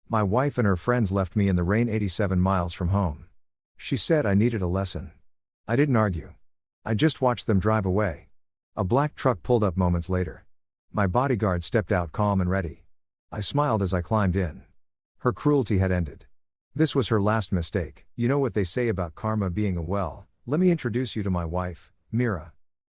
My wife and her friends left me in the rain 87 miles from home. She said I needed a lesson. I didn't argue. I just watched them drive away. A black truck pulled up moments later. My bodyguard stepped out calm and ready. I smiled as I climbed in. Her cruelty had ended. This was her last mistake. You know what they say about karma being a well? Let me introduce you to my wife, Meera.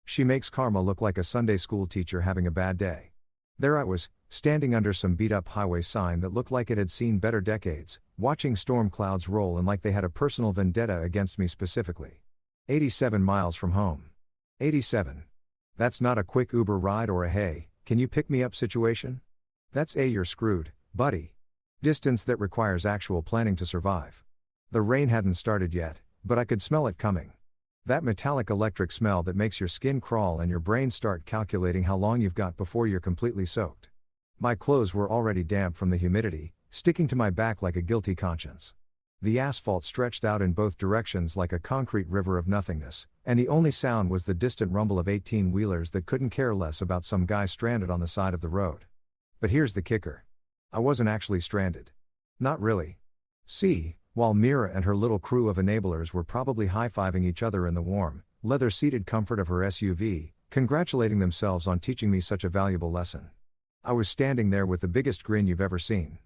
She makes karma look like a Sunday school teacher having a bad day. There I was, standing under some beat-up highway sign that looked like it had seen better decades, watching storm clouds roll in like they had a personal vendetta against me specifically. 87 miles from home. 87. That's not a quick Uber ride or a hey, can you pick me up situation? That's a you're screwed, buddy. Distance that requires actual planning to survive. The rain hadn't started yet, but I could smell it coming. That metallic electric smell that makes your skin crawl and your brain start calculating how long you've got before you're completely soaked. My clothes were already damp from the humidity, sticking to my back like a guilty conscience. The asphalt stretched out in both directions like a concrete river of nothingness, and the only sound was the distant rumble of 18-wheelers that couldn't care less about some guy stranded on the side of the road. But here's the kicker. I wasn't actually stranded. Not really. See, while Meera and her little crew of enablers were probably high-fiving each other in the warm, leather-seated comfort of her SUV, congratulating themselves on teaching me such a valuable lesson. I was standing there with the biggest grin you've ever seen.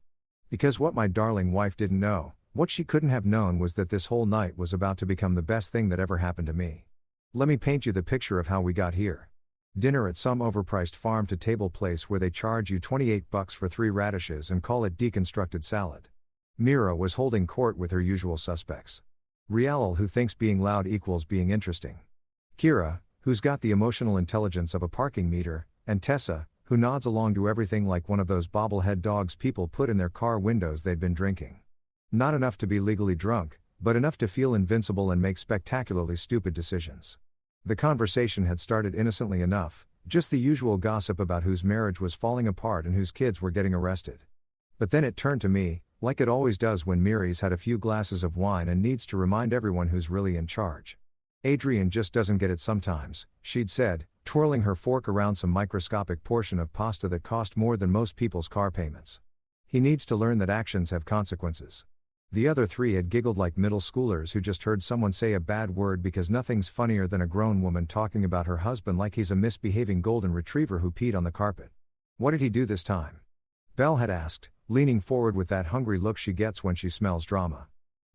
Because what my darling wife didn't know, what she couldn't have known was that this whole night was about to become the best thing that ever happened to me. Let me paint you the picture of how we got here. Dinner at some overpriced farm-to-table place where they charge you $28 for 3 radishes and call it deconstructed salad. Meera was holding court with her usual suspects. Rial, who thinks being loud equals being interesting. Kira, who's got the emotional intelligence of a parking meter, and Tessa, who nods along to everything like one of those bobblehead dogs people put in their car windows they'd been drinking. Not enough to be legally drunk, but enough to feel invincible and make spectacularly stupid decisions. The conversation had started innocently enough, just the usual gossip about whose marriage was falling apart and whose kids were getting arrested. But then it turned to me, like it always does when Meera's had a few glasses of wine and needs to remind everyone who's really in charge. Adrienne just doesn't get it sometimes, she'd said, twirling her fork around some microscopic portion of pasta that cost more than most people's car payments. He needs to learn that actions have consequences. The other 3 had giggled like middle schoolers who just heard someone say a bad word because nothing's funnier than a grown woman talking about her husband like he's a misbehaving golden retriever who peed on the carpet. What did he do this time? Belle had asked, leaning forward with that hungry look she gets when she smells drama.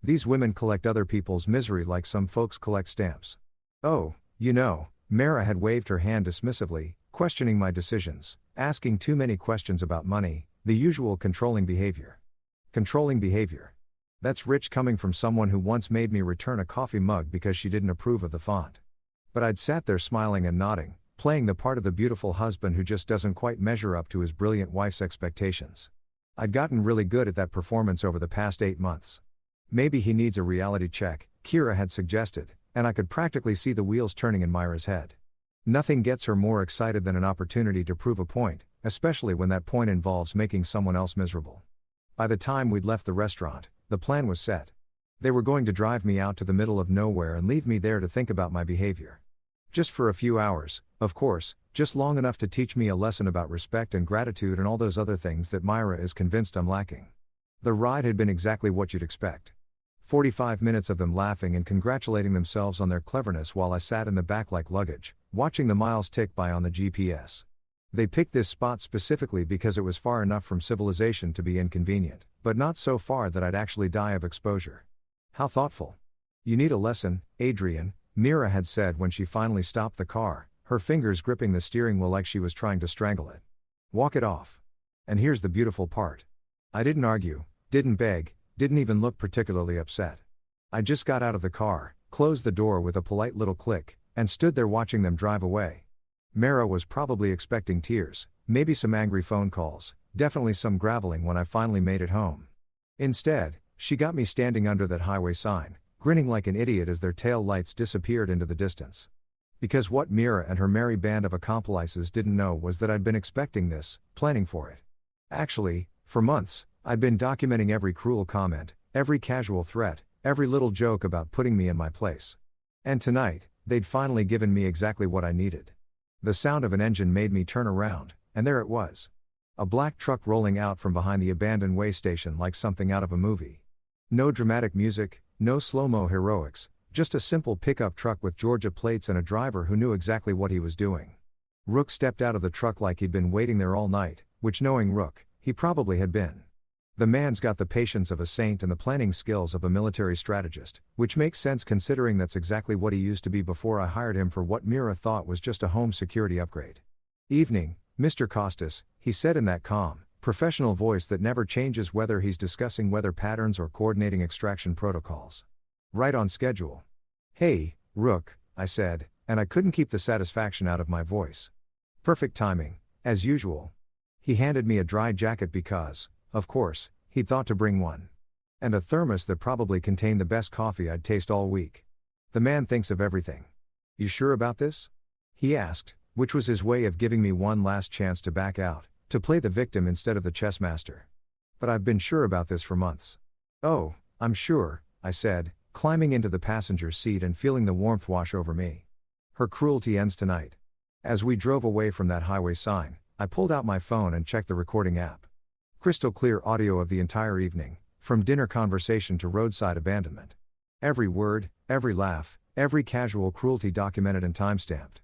These women collect other people's misery like some folks collect stamps. Oh, you know, Meera had waved her hand dismissively, questioning my decisions, asking too many questions about money, the usual controlling behavior. Controlling behavior. That's rich coming from someone who once made me return a coffee mug because she didn't approve of the font. But I'd sat there smiling and nodding, playing the part of the beautiful husband who just doesn't quite measure up to his brilliant wife's expectations. I'd gotten really good at that performance over the past 8 months. Maybe he needs a reality check, Kira had suggested, and I could practically see the wheels turning in Meera's head. Nothing gets her more excited than an opportunity to prove a point, especially when that point involves making someone else miserable. By the time we'd left the restaurant, the plan was set. They were going to drive me out to the middle of nowhere and leave me there to think about my behavior. Just for a few hours, of course, just long enough to teach me a lesson about respect and gratitude and all those other things that Meera is convinced I'm lacking. The ride had been exactly what you'd expect. 45 minutes of them laughing and congratulating themselves on their cleverness while I sat in the back like luggage, watching the miles tick by on the GPS. They picked this spot specifically because it was far enough from civilization to be inconvenient, but not so far that I'd actually die of exposure. How thoughtful. You need a lesson, Adrienne, Meera had said when she finally stopped the car, her fingers gripping the steering wheel like she was trying to strangle it. Walk it off. And here's the beautiful part. I didn't argue, didn't beg, didn't even look particularly upset. I just got out of the car, closed the door with a polite little click, and stood there watching them drive away. Meera was probably expecting tears, maybe some angry phone calls, definitely some graveling when I finally made it home. Instead, she got me standing under that highway sign, grinning like an idiot as their tail lights disappeared into the distance. Because what Meera and her merry band of accomplices didn't know was that I'd been expecting this, planning for it. Actually, for months, I'd been documenting every cruel comment, every casual threat, every little joke about putting me in my place. And tonight, they'd finally given me exactly what I needed. The sound of an engine made me turn around, and there it was. A black truck rolling out from behind the abandoned way station like something out of a movie. No dramatic music, no slow-mo heroics, just a simple pickup truck with Georgia plates and a driver who knew exactly what he was doing. Rook stepped out of the truck like he'd been waiting there all night, which, knowing Rook, he probably had been. The man's got the patience of a saint and the planning skills of a military strategist, which makes sense considering that's exactly what he used to be before I hired him for what Meera thought was just a home security upgrade. "Evening, Mr. Costas," he said in that calm, professional voice that never changes whether he's discussing weather patterns or coordinating extraction protocols. "Right on schedule." "Hey, Rook," I said, and I couldn't keep the satisfaction out of my voice. "Perfect timing, as usual." He handed me a dry jacket because, of course, he'd thought to bring one. And a thermos that probably contained the best coffee I'd tasted all week. The man thinks of everything. "You sure about this?" he asked, which was his way of giving me one last chance to back out, to play the victim instead of the chess master. "But I've been sure about this for months." "Oh, I'm sure," I said, climbing into the passenger seat and feeling the warmth wash over me. "Her cruelty ends tonight." As we drove away from that highway sign, I pulled out my phone and checked the recording app. Crystal clear audio of the entire evening, from dinner conversation to roadside abandonment. Every word, every laugh, every casual cruelty documented and timestamped.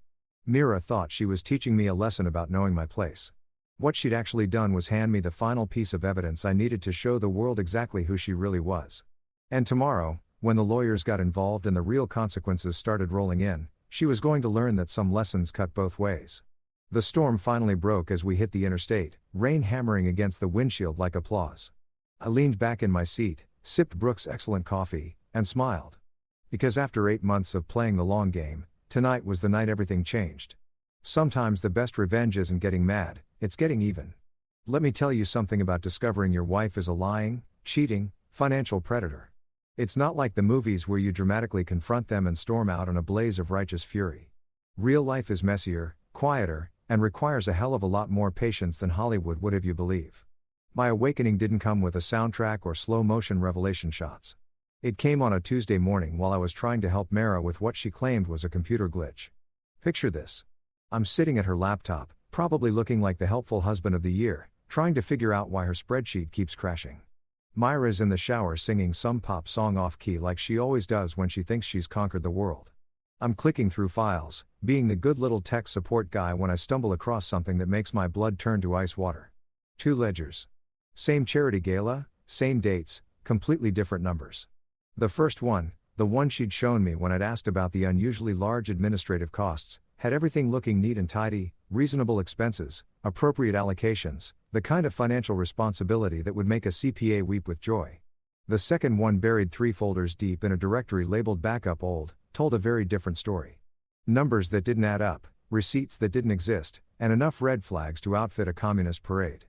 Meera thought she was teaching me a lesson about knowing my place. What she'd actually done was hand me the final piece of evidence I needed to show the world exactly who she really was. And tomorrow, when the lawyers got involved and the real consequences started rolling in, she was going to learn that some lessons cut both ways. The storm finally broke as we hit the interstate, rain hammering against the windshield like applause. I leaned back in my seat, sipped Brooke's excellent coffee, and smiled. Because after 8 months of playing the long game, tonight was the night everything changed. Sometimes the best revenge isn't getting mad, it's getting even. Let me tell you something about discovering your wife is a lying, cheating, financial predator. It's not like the movies where you dramatically confront them and storm out in a blaze of righteous fury. Real life is messier, quieter, and requires a hell of a lot more patience than Hollywood would have you believe. My awakening didn't come with a soundtrack or slow-motion revelation shots. It came on a Tuesday morning while I was trying to help Meera with what she claimed was a computer glitch. Picture this. I'm sitting at her laptop, probably looking like the helpful husband of the year, trying to figure out why her spreadsheet keeps crashing. Meera's in the shower singing some pop song off-key like she always does when she thinks she's conquered the world. I'm clicking through files, being the good little tech support guy when I stumble across something that makes my blood turn to ice water. 2 ledgers. Same charity gala, same dates, completely different numbers. The first one, the one she'd shown me when I'd asked about the unusually large administrative costs, had everything looking neat and tidy, reasonable expenses, appropriate allocations, the kind of financial responsibility that would make a CPA weep with joy. The second one, buried 3 folders deep in a directory labeled Backup Old, told a very different story. Numbers that didn't add up, receipts that didn't exist, and enough red flags to outfit a communist parade.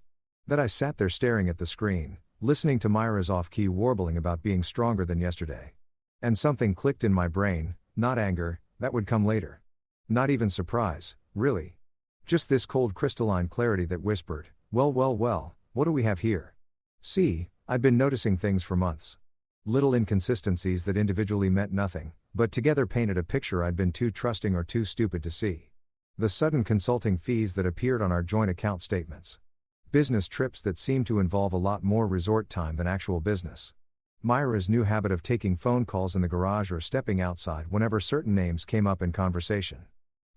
That I sat there staring at the screen, listening to Meera's off-key warbling about being stronger than yesterday. And something clicked in my brain, not anger, that would come later. Not even surprise, really. Just this cold crystalline clarity that whispered, well, what do we have here? See, I'd been noticing things for months. Little inconsistencies that individually meant nothing, but together painted a picture I'd been too trusting or too stupid to see. The sudden consulting fees that appeared on our joint account statements. Business trips that seemed to involve a lot more resort time than actual business. Meera's new habit of taking phone calls in the garage or stepping outside whenever certain names came up in conversation.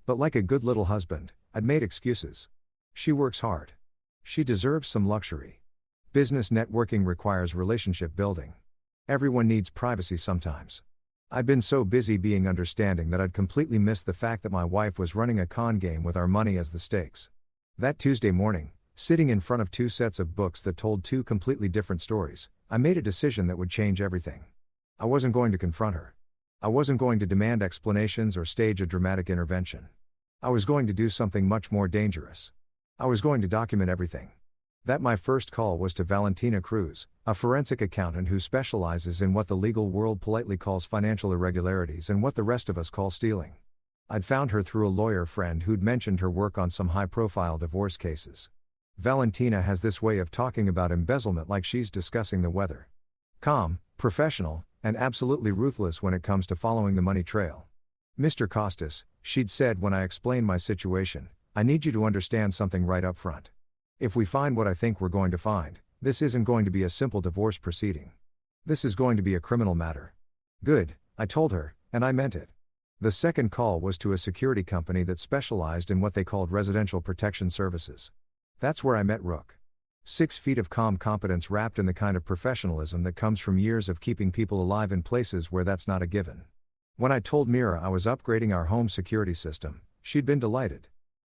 But like a good little husband, I'd made excuses. She works hard. She deserves some luxury. Business networking requires relationship building. Everyone needs privacy sometimes. I'd been so busy being understanding that I'd completely missed the fact that my wife was running a con game with our money as the stakes. That Tuesday morning, sitting in front of 2 sets of books that told 2 completely different stories, I made a decision that would change everything. I wasn't going to confront her. I wasn't going to demand explanations or stage a dramatic intervention. I was going to do something much more dangerous. I was going to document everything. That my first call was to Valentina Cruz, a forensic accountant who specializes in what the legal world politely calls financial irregularities and what the rest of us call stealing. I'd found her through a lawyer friend who'd mentioned her work on some high-profile divorce cases. Valentina has this way of talking about embezzlement like she's discussing the weather. Calm, professional, and absolutely ruthless when it comes to following the money trail. "Mr. Costas," she'd said when I explained my situation, "I need you to understand something right up front. If we find what I think we're going to find, this isn't going to be a simple divorce proceeding. This is going to be a criminal matter. Good, I told her, and I meant it. The second call was to a security company that specialized in what they called residential protection services. That's where I met Rook. 6 feet of calm competence wrapped in the kind of professionalism that comes from years of keeping people alive in places where that's not a given. When I told Meera I was upgrading our home security system, she'd been delighted.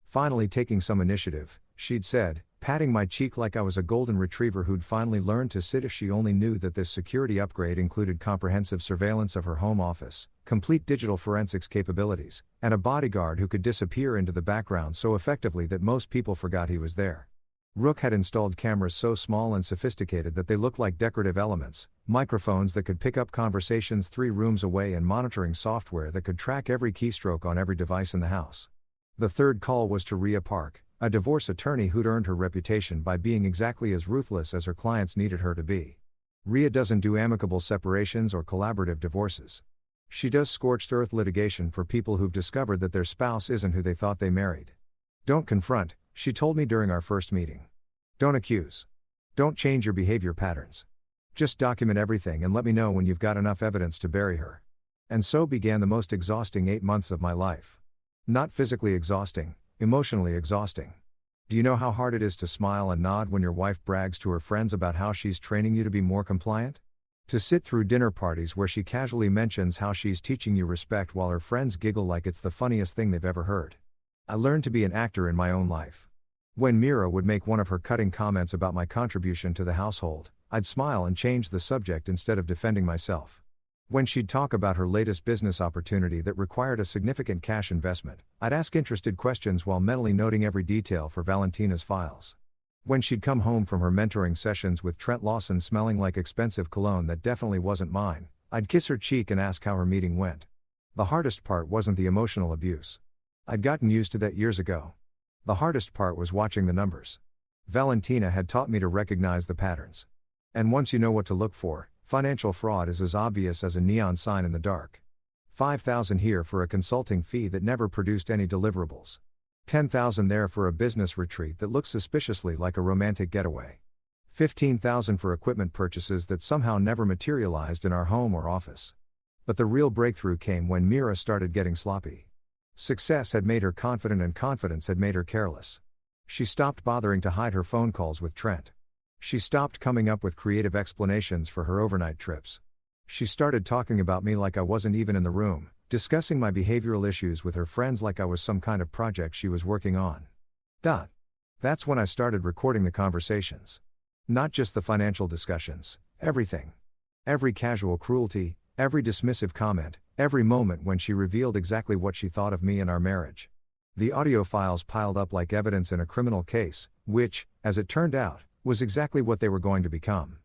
Finally taking some initiative, she'd said, patting my cheek like I was a golden retriever who'd finally learned to sit if she only knew that this security upgrade included comprehensive surveillance of her home office, complete digital forensics capabilities, and a bodyguard who could disappear into the background so effectively that most people forgot he was there. Rook had installed cameras so small and sophisticated that they looked like decorative elements, microphones that could pick up conversations 3 rooms away and monitoring software that could track every keystroke on every device in the house. The third call was to Rhea Park, a divorce attorney who'd earned her reputation by being exactly as ruthless as her clients needed her to be. Rhea doesn't do amicable separations or collaborative divorces. She does scorched earth litigation for people who've discovered that their spouse isn't who they thought they married. Don't confront, she told me during our first meeting. Don't accuse. Don't change your behavior patterns. Just document everything and let me know when you've got enough evidence to bury her. And so began the most exhausting 8 months of my life. Not physically exhausting, emotionally exhausting. Do you know how hard it is to smile and nod when your wife brags to her friends about how she's training you to be more compliant? To sit through dinner parties where she casually mentions how she's teaching you respect while her friends giggle like it's the funniest thing they've ever heard. I learned to be an actor in my own life. When Meera would make one of her cutting comments about my contribution to the household, I'd smile and change the subject instead of defending myself. When she'd talk about her latest business opportunity that required a significant cash investment, I'd ask interested questions while mentally noting every detail for Valentina's files. When she'd come home from her mentoring sessions with Trent Lawson smelling like expensive cologne that definitely wasn't mine, I'd kiss her cheek and ask how her meeting went. The hardest part wasn't the emotional abuse. I'd gotten used to that years ago. The hardest part was watching the numbers. Valentina had taught me to recognize the patterns. And once you know what to look for, financial fraud is as obvious as a neon sign in the dark. $5,000 here for a consulting fee that never produced any deliverables. $10,000 there for a business retreat that looks suspiciously like a romantic getaway. $15,000 for equipment purchases that somehow never materialized in our home or office. But the real breakthrough came when Meera started getting sloppy. Success had made her confident and confidence had made her careless. She stopped bothering to hide her phone calls with Trent. She stopped coming up with creative explanations for her overnight trips. She started talking about me like I wasn't even in the room, discussing my behavioral issues with her friends like I was some kind of project she was working on. That's when I started recording the conversations. Not just the financial discussions, everything. Every casual cruelty, every dismissive comment, every moment when she revealed exactly what she thought of me and our marriage. The audio files piled up like evidence in a criminal case, which, as it turned out, was exactly what they were going to become.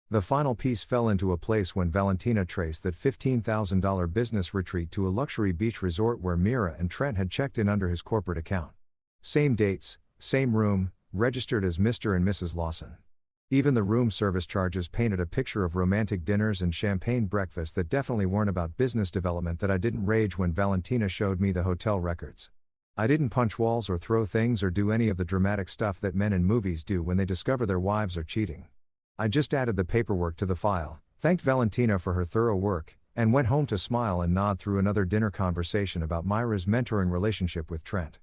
The final piece fell into a place when Valentina traced that $15,000 business retreat to a luxury beach resort where Meera and Trent had checked in under his corporate account. Same dates, same room, registered as Mr. and Mrs. Lawson. Even the room service charges painted a picture of romantic dinners and champagne breakfasts that definitely weren't about business development that I didn't rage when Valentina showed me the hotel records. I didn't punch walls or throw things or do any of the dramatic stuff that men in movies do when they discover their wives are cheating. I just added the paperwork to the file, thanked Valentina for her thorough work, and went home to smile and nod through another dinner conversation about Meera's mentoring relationship with Trent.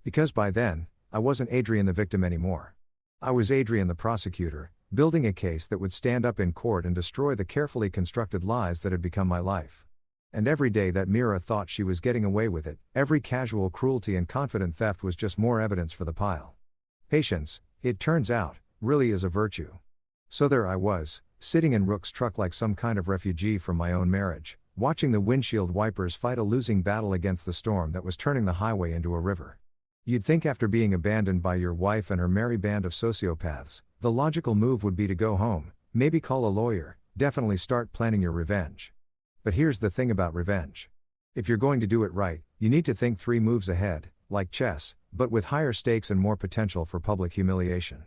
Because by then, I wasn't Adrienne the victim anymore. I was Adrienne the prosecutor, building a case that would stand up in court and destroy the carefully constructed lies that had become my life. And every day that Meera thought she was getting away with it, every casual cruelty and confident theft was just more evidence for the pile. Patience, it turns out, really is a virtue. So there I was, sitting in Rook's truck like some kind of refugee from my own marriage, watching the windshield wipers fight a losing battle against the storm that was turning the highway into a river. You'd think after being abandoned by your wife and her merry band of sociopaths, the logical move would be to go home, maybe call a lawyer, definitely start planning your revenge. But here's the thing about revenge. If you're going to do it right, you need to think 3 moves ahead, like chess, but with higher stakes and more potential for public humiliation.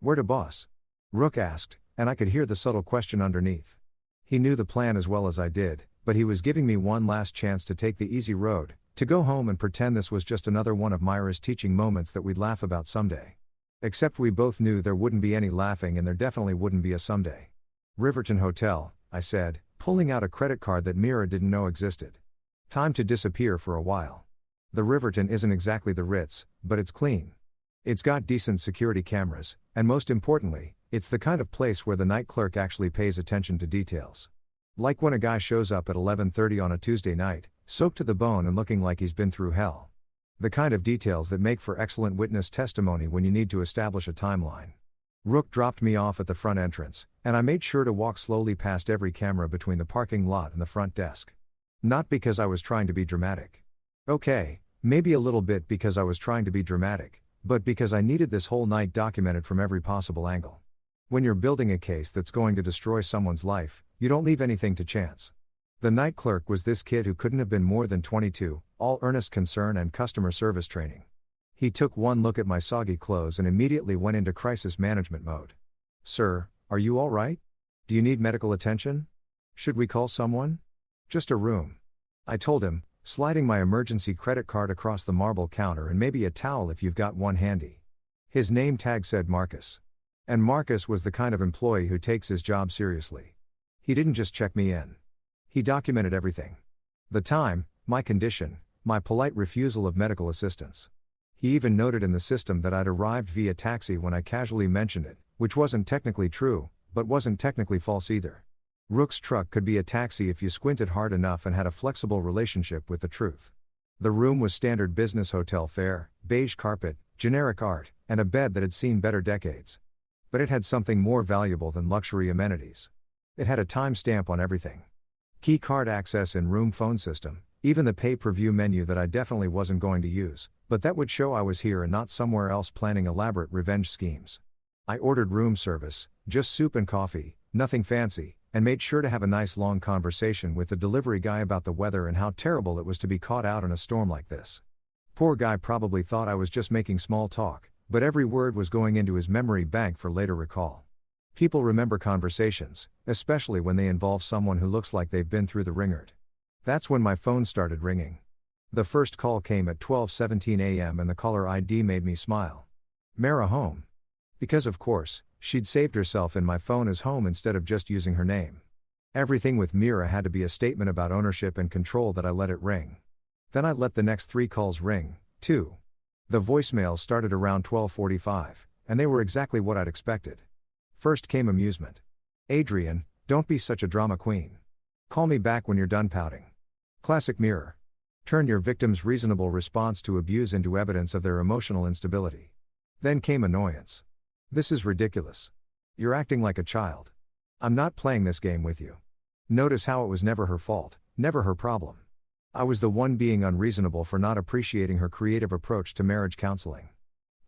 Where to, boss? Rook asked, and I could hear the subtle question underneath. He knew the plan as well as I did, but he was giving me one last chance to take the easy road, to go home and pretend this was just another one of Meera's teaching moments that we'd laugh about someday. Except we both knew there wouldn't be any laughing and there definitely wouldn't be a someday. Riverton Hotel, I said, pulling out a credit card that Meera didn't know existed. Time to disappear for a while. The Riverton isn't exactly the Ritz, but it's clean. It's got decent security cameras, and most importantly, it's the kind of place where the night clerk actually pays attention to details. Like when a guy shows up at 11:30 on a Tuesday night, soaked to the bone and looking like he's been through hell. The kind of details that make for excellent witness testimony when you need to establish a timeline. Rook dropped me off at the front entrance, and I made sure to walk slowly past every camera between the parking lot and the front desk. Not because I was trying to be dramatic. Okay, maybe a little bit because I was trying to be dramatic, but because I needed this whole night documented from every possible angle. When you're building a case that's going to destroy someone's life, you don't leave anything to chance. The night clerk was this kid who couldn't have been more than 22, all earnest concern and customer service training. He took one look at my soggy clothes and immediately went into crisis management mode. "Sir, are you all right? Do you need medical attention? Should we call someone?" "Just a room," I told him, sliding my emergency credit card across the marble counter and maybe a towel if you've got one handy. His name tag said Marcus. And Marcus was the kind of employee who takes his job seriously. He didn't just check me in. He documented everything. The time, my condition, my polite refusal of medical assistance. He even noted in the system that I'd arrived via taxi when I casually mentioned it, which wasn't technically true, but wasn't technically false either. Rook's truck could be a taxi if you squinted hard enough and had a flexible relationship with the truth. The room was standard business hotel fare, beige carpet, generic art, and a bed that had seen better decades. But it had something more valuable than luxury amenities. It had a timestamp on everything. Key card access in room phone system, even the pay-per-view menu that I definitely wasn't going to use, but that would show I was here and not somewhere else planning elaborate revenge schemes. I ordered room service, just soup and coffee, nothing fancy, and made sure to have a nice long conversation with the delivery guy about the weather and how terrible it was to be caught out in a storm like this. Poor guy probably thought I was just making small talk, but every word was going into his memory bank for later recall. People remember conversations, especially when they involve someone who looks like they've been through the ringer. That's when my phone started ringing. The first call came at 12:17 a.m. and the caller ID made me smile. Meera home. Because of course, she'd saved herself in my phone as home instead of just using her name. Everything with Meera had to be a statement about ownership and control that I let it ring. Then I let the next 3 calls ring, too. The voicemails started around 12:45, and they were exactly what I'd expected. First came amusement. "Adrienne, don't be such a drama queen. Call me back when you're done pouting." Classic Meera. Turn your victim's reasonable response to abuse into evidence of their emotional instability. Then came annoyance. "This is ridiculous. You're acting like a child. I'm not playing this game with you." Notice how it was never her fault, never her problem. I was the one being unreasonable for not appreciating her creative approach to marriage counseling.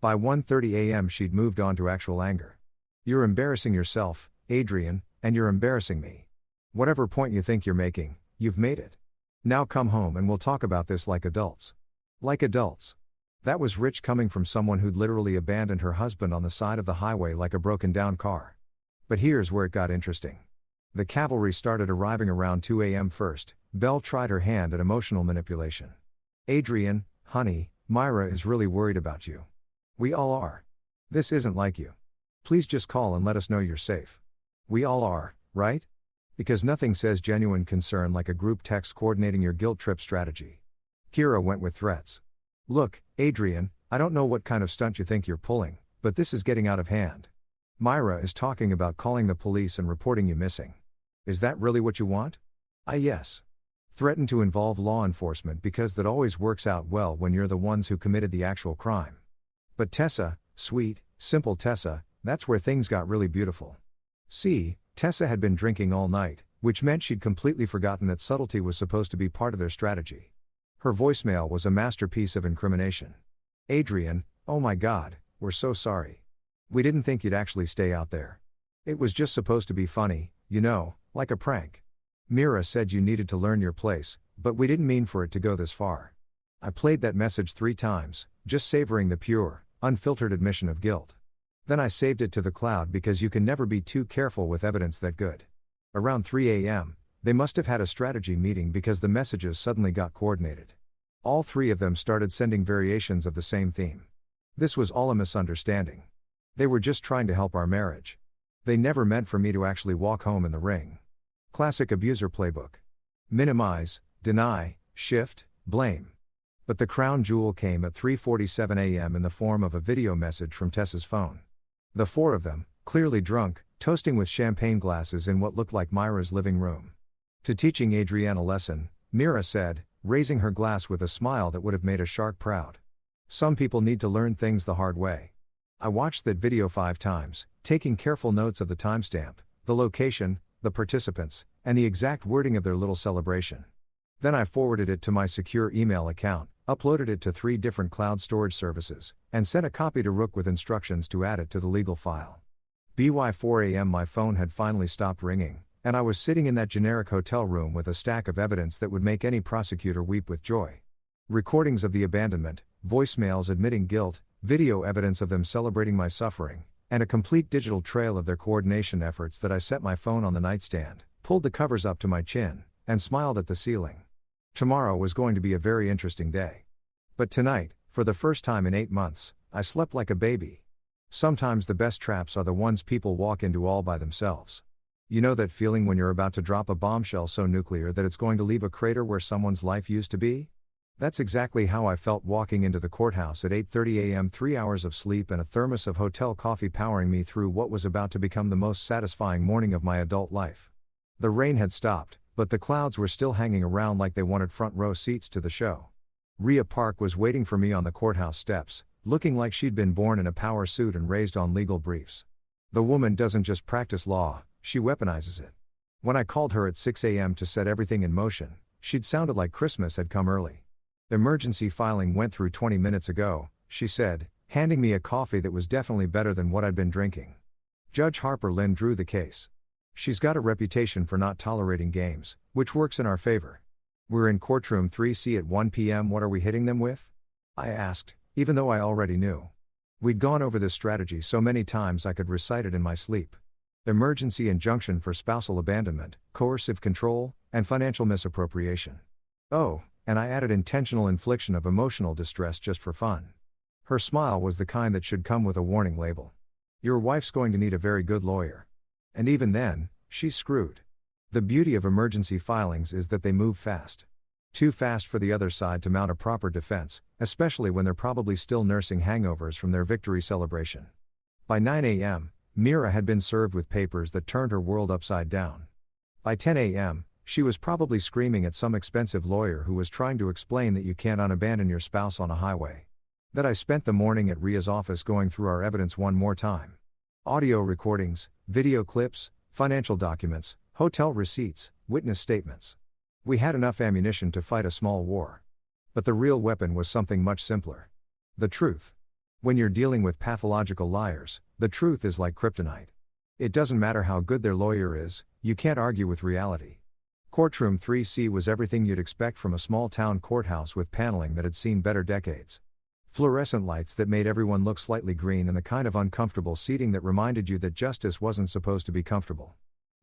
By 1:30 a.m. she'd moved on to actual anger. "You're embarrassing yourself, Adrienne, and you're embarrassing me. Whatever point you think you're making, you've made it. Now come home and we'll talk about this like adults." Like adults. That was rich coming from someone who'd literally abandoned her husband on the side of the highway like a broken down car. But here's where it got interesting. The cavalry started arriving around 2 a.m. first. Belle tried her hand at emotional manipulation. "Adrienne, honey, Meera is really worried about you. We all are. This isn't like you. Please just call and let us know you're safe. We all are, right? Because nothing says genuine concern like a group text coordinating your guilt trip strategy." Kira went with threats. "Look, Adrienne, I don't know what kind of stunt you think you're pulling, but this is getting out of hand. Meera is talking about calling the police and reporting you missing. Is that really what you want?" Yes. Threaten to involve law enforcement because that always works out well when you're the ones who committed the actual crime. But Tessa, sweet, simple Tessa, that's where things got really beautiful. See, Tessa had been drinking all night, which meant she'd completely forgotten that subtlety was supposed to be part of their strategy. Her voicemail was a masterpiece of incrimination. "Adrienne, oh my God, we're so sorry. We didn't think you'd actually stay out there. It was just supposed to be funny, you know, like a prank. Meera said you needed to learn your place, but we didn't mean for it to go this far." I played that message 3 times, just savoring the pure, unfiltered admission of guilt. Then I saved it to the cloud because you can never be too careful with evidence that good. Around 3 a.m., they must have had a strategy meeting because the messages suddenly got coordinated. All 3 of them started sending variations of the same theme. This was all a misunderstanding. They were just trying to help our marriage. They never meant for me to actually walk home in the ring. Classic abuser playbook. Minimize, deny, shift, blame. But the crown jewel came at 3:47 a.m. in the form of a video message from Tessa's phone. The four of them, clearly drunk, toasting with champagne glasses in what looked like Meera's living room. To teaching Adrienne a lesson, Meera said, raising her glass with a smile that would have made a shark proud. Some people need to learn things the hard way. I watched that video 5 times, taking careful notes of the timestamp, the location, the participants, and the exact wording of their little celebration. Then I forwarded it to my secure email account, uploaded it to 3 different cloud storage services, and sent a copy to Rook with instructions to add it to the legal file. By 4 a.m. my phone had finally stopped ringing, and I was sitting in that generic hotel room with a stack of evidence that would make any prosecutor weep with joy. Recordings of the abandonment, voicemails admitting guilt, video evidence of them celebrating my suffering, and a complete digital trail of their coordination efforts. That I set my phone on the nightstand, pulled the covers up to my chin, and smiled at the ceiling. Tomorrow was going to be a very interesting day. But tonight, for the first time in 8 months, I slept like a baby. Sometimes the best traps are the ones people walk into all by themselves. You know that feeling when you're about to drop a bombshell so nuclear that it's going to leave a crater where someone's life used to be? That's exactly how I felt walking into the courthouse at 8:30 a.m. 3 hours of sleep and a thermos of hotel coffee powering me through what was about to become the most satisfying morning of my adult life. The rain had stopped, but the clouds were still hanging around like they wanted front row seats to the show. Rhea Park was waiting for me on the courthouse steps, looking like she'd been born in a power suit and raised on legal briefs. The woman doesn't just practice law, she weaponizes it. When I called her at 6 a.m. to set everything in motion, she'd sounded like Christmas had come early. Emergency filing went through 20 minutes ago, she said, handing me a coffee that was definitely better than what I'd been drinking. Judge Harper Lynn drew the case. She's got a reputation for not tolerating games, which works in our favor. We're in courtroom 3C at 1 p.m. What are we hitting them with? I asked, even though I already knew. We'd gone over this strategy so many times I could recite it in my sleep. Emergency injunction for spousal abandonment, coercive control, and financial misappropriation. Oh, and I added intentional infliction of emotional distress just for fun. Her smile was the kind that should come with a warning label. Your wife's going to need a very good lawyer. And even then, she's screwed. The beauty of emergency filings is that they move fast. Too fast for the other side to mount a proper defense, especially when they're probably still nursing hangovers from their victory celebration. By 9 a.m., Meera had been served with papers that turned her world upside down. By 10 a.m., she was probably screaming at some expensive lawyer who was trying to explain that you can't unabandon your spouse on a highway. That I spent the morning at Rhea's office going through our evidence one more time. Audio recordings, video clips, financial documents, hotel receipts, witness statements. We had enough ammunition to fight a small war. But the real weapon was something much simpler. The truth. When you're dealing with pathological liars, the truth is like kryptonite. It doesn't matter how good their lawyer is, you can't argue with reality. Courtroom 3C was everything you'd expect from a small-town courthouse with paneling that had seen better decades. Fluorescent lights that made everyone look slightly green and the kind of uncomfortable seating that reminded you that justice wasn't supposed to be comfortable.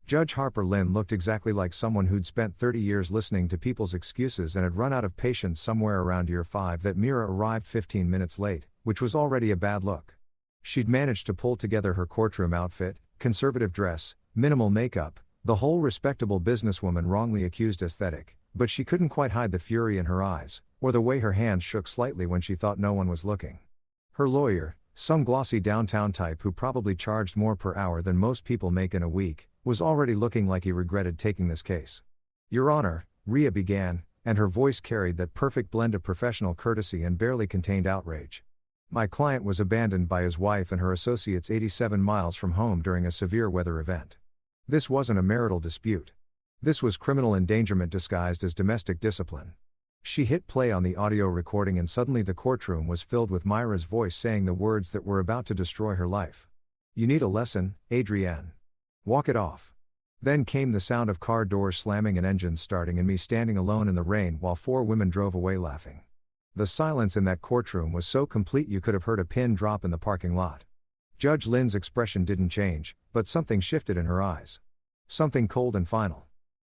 Judge Harper Lynn looked exactly like someone who'd spent 30 years listening to people's excuses and had run out of patience somewhere around year 5 that Meera arrived 15 minutes late, which was already a bad look. She'd managed to pull together her courtroom outfit, conservative dress, minimal makeup, the whole respectable businesswoman wrongly accused aesthetic, but she couldn't quite hide the fury in her eyes, or the way her hands shook slightly when she thought no one was looking. Her lawyer, some glossy downtown type who probably charged more per hour than most people make in a week, was already looking like he regretted taking this case. Your Honor, Rhea began, and her voice carried that perfect blend of professional courtesy and barely contained outrage. My client was abandoned by his wife and her associates 87 miles from home during a severe weather event. This wasn't a marital dispute. This was criminal endangerment disguised as domestic discipline. She hit play on the audio recording and suddenly the courtroom was filled with Meera's voice saying the words that were about to destroy her life. You need a lesson, Adrienne. Walk it off. Then came the sound of car doors slamming and engines starting and me standing alone in the rain while 4 women drove away laughing. The silence in that courtroom was so complete you could have heard a pin drop in the parking lot. Judge Lynn's expression didn't change, but something shifted in her eyes. Something cold and final.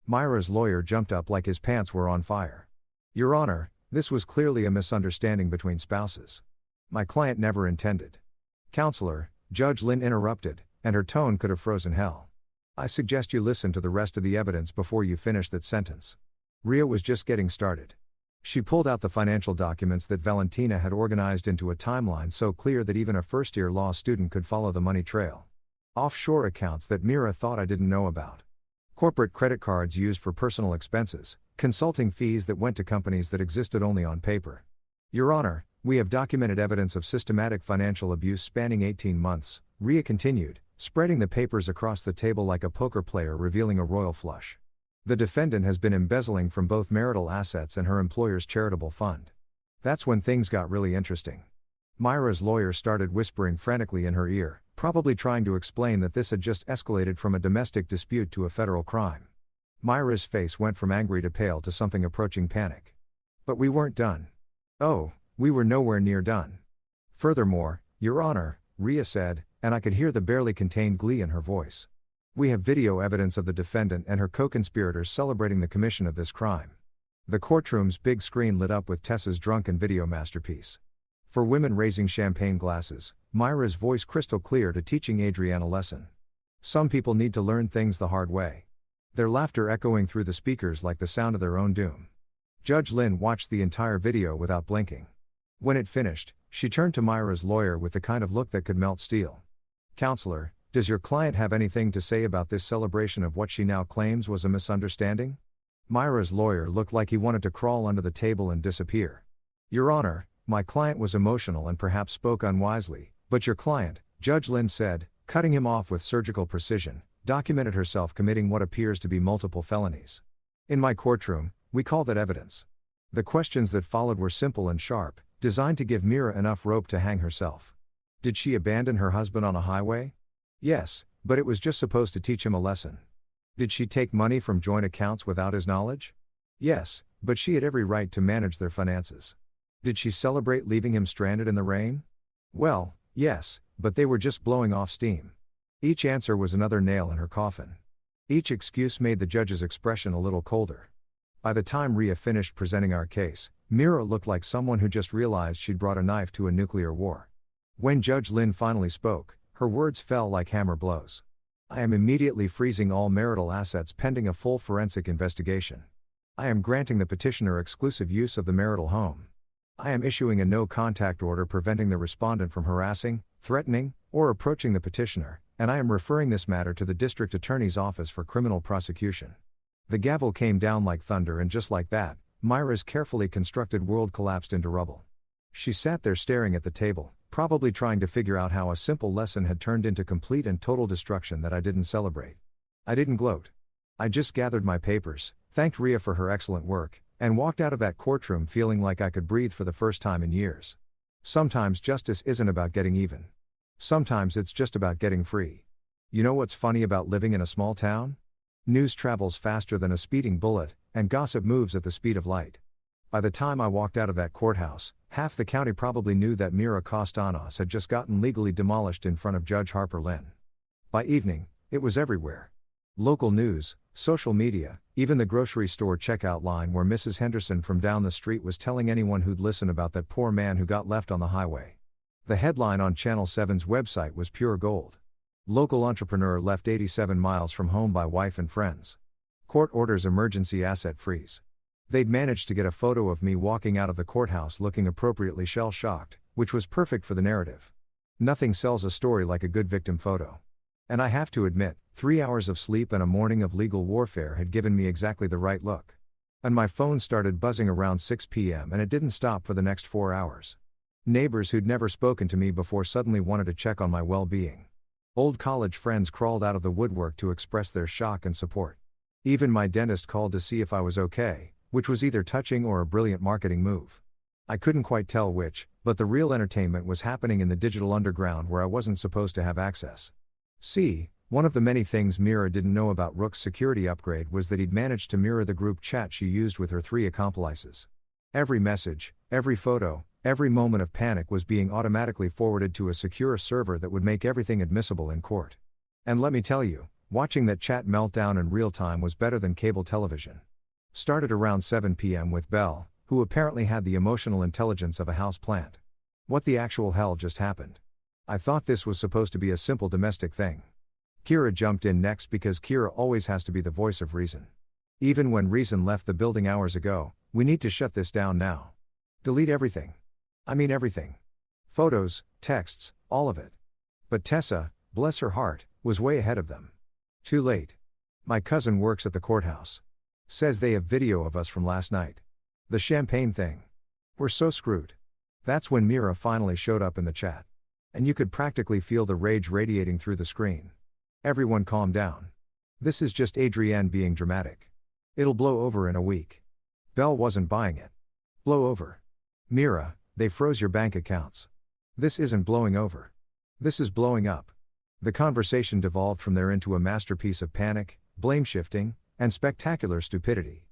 Meera's lawyer jumped up like his pants were on fire. Your Honor, this was clearly a misunderstanding between spouses. My client never intended. Counselor, Judge Lynn interrupted, and her tone could have frozen hell. I suggest you listen to the rest of the evidence before you finish that sentence. Ria was just getting started. She pulled out the financial documents that Valentina had organized into a timeline so clear that even a first-year law student could follow the money trail. Offshore accounts that Meera thought I didn't know about. Corporate credit cards used for personal expenses, consulting fees that went to companies that existed only on paper. Your Honor, we have documented evidence of systematic financial abuse spanning 18 months, Ria continued, spreading the papers across the table like a poker player revealing a royal flush. The defendant has been embezzling from both marital assets and her employer's charitable fund. That's when things got really interesting. Meera's lawyer started whispering frantically in her ear, probably trying to explain that this had just escalated from a domestic dispute to a federal crime. Meera's face went from angry to pale to something approaching panic. But we weren't done. Oh, we were nowhere near done. Furthermore, Your Honor, Ria said, and I could hear the barely contained glee in her voice. We have video evidence of the defendant and her co-conspirators celebrating the commission of this crime. The courtroom's big screen lit up with Tessa's Drunken video masterpiece. For women raising champagne glasses, Meera's voice crystal clear to teaching Adrienne a lesson. Some people need to learn things the hard way. Their laughter echoing through the speakers like the sound of their own doom. Judge Lynn watched the entire video without blinking. When it finished, she turned to Meera's lawyer with the kind of look that could melt steel. Counselor, does your client have anything to say about this celebration of what she now claims was a misunderstanding? Meera's lawyer looked like he wanted to crawl under the table and disappear. Your Honor, my client was emotional and perhaps spoke unwisely, but your client, Judge Lynn said, cutting him off with surgical precision, documented herself committing what appears to be multiple felonies. In my courtroom, we call that evidence. The questions that followed were simple and sharp, designed to give Meera enough rope to hang herself. Did she abandon her husband on a highway? Yes, but it was just supposed to teach him a lesson. Did she take money from joint accounts without his knowledge? Yes, but she had every right to manage their finances. Did she celebrate leaving him stranded in the rain? Well, yes, but they were just blowing off steam. Each answer was another nail in her coffin. Each excuse made the judge's expression a little colder. By the time Ria finished presenting our case, Meera looked like someone who just realized she'd brought a knife to a nuclear war. When Judge Lynn finally spoke, her words fell like hammer blows. I am immediately freezing all marital assets pending a full forensic investigation. I am granting the petitioner exclusive use of the marital home. I am issuing a no-contact order preventing the respondent from harassing, threatening, or approaching the petitioner, and I am referring this matter to the District Attorney's Office for criminal prosecution. The gavel came down like thunder, and just like that, Meera's carefully constructed world collapsed into rubble. She sat there staring at the table, probably trying to figure out how a simple lesson had turned into complete and total destruction that I didn't celebrate. I didn't gloat. I just gathered my papers, thanked Ria for her excellent work, and walked out of that courtroom feeling like I could breathe for the first time in years. Sometimes justice isn't about getting even. Sometimes it's just about getting free. You know what's funny about living in a small town? News travels faster than a speeding bullet, and gossip moves at the speed of light. By the time I walked out of that courthouse, half the county probably knew that Meera Costanos had just gotten legally demolished in front of Judge Harper Lynn. By evening, it was everywhere. Local news, social media, even the grocery store checkout line where Mrs. Henderson from down the street was telling anyone who'd listen about that poor man who got left on the highway. The headline on Channel 7's website was pure gold. Local entrepreneur left 87 miles from home by wife and friends. Court orders emergency asset freeze. They'd managed to get a photo of me walking out of the courthouse looking appropriately shell-shocked, which was perfect for the narrative. Nothing sells a story like a good victim photo. And I have to admit, 3 hours of sleep and a morning of legal warfare had given me exactly the right look. And my phone started buzzing around 6 p.m. and it didn't stop for the next 4 hours. Neighbors who'd never spoken to me before suddenly wanted to check on my well-being. Old college friends crawled out of the woodwork to express their shock and support. Even my dentist called to see if I was okay, which was either touching or a brilliant marketing move. I couldn't quite tell which, but the real entertainment was happening in the digital underground where I wasn't supposed to have access. See, one of the many things Meera didn't know about Rook's security upgrade was that he'd managed to mirror the group chat she used with her 3 accomplices. Every message, every photo, every moment of panic was being automatically forwarded to a secure server that would make everything admissible in court. And let me tell you, watching that chat meltdown in real time was better than cable television. Started around 7 p.m. with Belle, who apparently had the emotional intelligence of a house plant. What the actual hell just happened? I thought this was supposed to be a simple domestic thing. Kira jumped in next because Kira always has to be the voice of reason. Even when reason left the building hours ago, we need to shut this down now. Delete everything. I mean everything. Photos, texts, all of it. But Tessa, bless her heart, was way ahead of them. Too late. My cousin works at the courthouse. Says they have video of us from last night. The champagne thing. We're so screwed. That's when Meera finally showed up in the chat. And you could practically feel the rage radiating through the screen. Everyone calm down. This is just Adrienne being dramatic. It'll blow over in a week. Belle wasn't buying it. Blow over. Meera, they froze your bank accounts. This isn't blowing over. This is blowing up. The conversation devolved from there into a masterpiece of panic, blame shifting, and spectacular stupidity.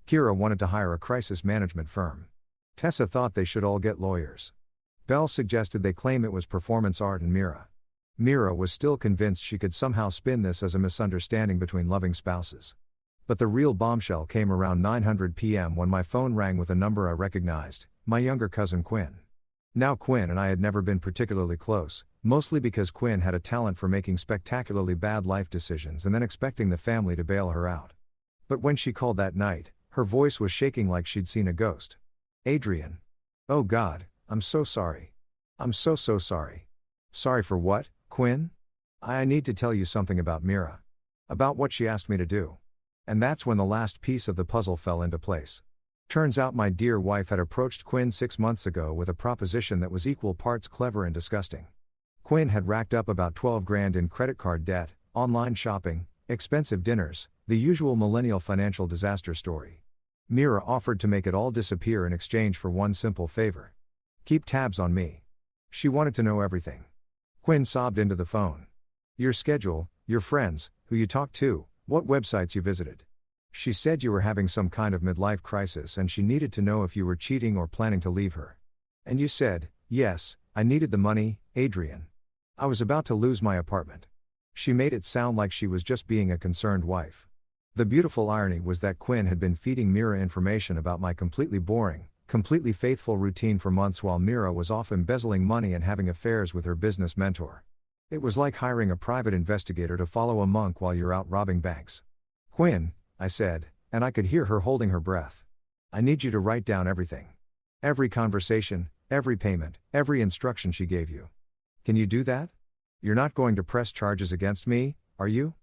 Kira wanted to hire a crisis management firm. Tessa thought they should all get lawyers. Belle suggested they claim it was performance art in Meera was still convinced she could somehow spin this as a misunderstanding between loving spouses. But the real bombshell came around 9:00 p.m. when my phone rang with a number I recognized, my younger cousin Quinn. Now Quinn and I had never been particularly close, mostly because Quinn had a talent for making spectacularly bad life decisions and then expecting the family to bail her out. But when she called that night, her voice was shaking like she'd seen a ghost. Adrienne. Oh God, I'm so sorry. I'm so sorry. Sorry for what, Quinn? I need to tell you something about Meera. About what she asked me to do. And that's when the last piece of the puzzle fell into place. Turns out my dear wife had approached Quinn 6 months ago with a proposition that was equal parts clever and disgusting. Quinn had racked up about 12 grand in credit card debt, online shopping, expensive dinners, the usual millennial financial disaster story. Meera offered to make it all disappear in exchange for one simple favor. Keep tabs on me. She wanted to know everything. Quinn sobbed into the phone. Your schedule, your friends, who you talked to, what websites you visited. She said you were having some kind of midlife crisis and she needed to know if you were cheating or planning to leave her. And you said, yes, I needed the money, Adrienne. I was about to lose my apartment. She made it sound like she was just being a concerned wife. The beautiful irony was that Quinn had been feeding Meera information about my completely boring, completely faithful routine for months while Meera was off embezzling money and having affairs with her business mentor. It was like hiring a private investigator to follow a monk while you're out robbing banks. Quinn, I said, and I could hear her holding her breath. I need you to write down everything. Every conversation, every payment, every instruction she gave you. Can you do that? You're not going to press charges against me, are you?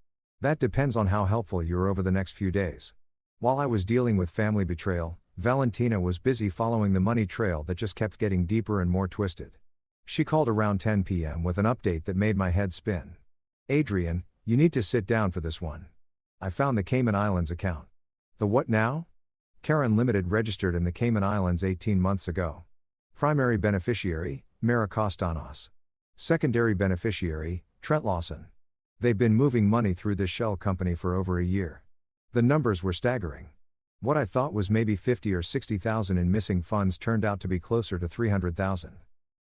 That depends on how helpful you're over the next few days. While I was dealing with family betrayal, Valentina was busy following the money trail that just kept getting deeper and more twisted. She called around 10 p.m. with an update that made my head spin. Adrienne, you need to sit down for this one. I found the Cayman Islands account. The what now? Karen Limited registered in the Cayman Islands 18 months ago. Primary beneficiary, Meera Kostanos. Secondary beneficiary, Trent Lawson. They've been moving money through this shell company for over a year. The numbers were staggering. What I thought was maybe 50 or 60,000 in missing funds turned out to be closer to 300,000.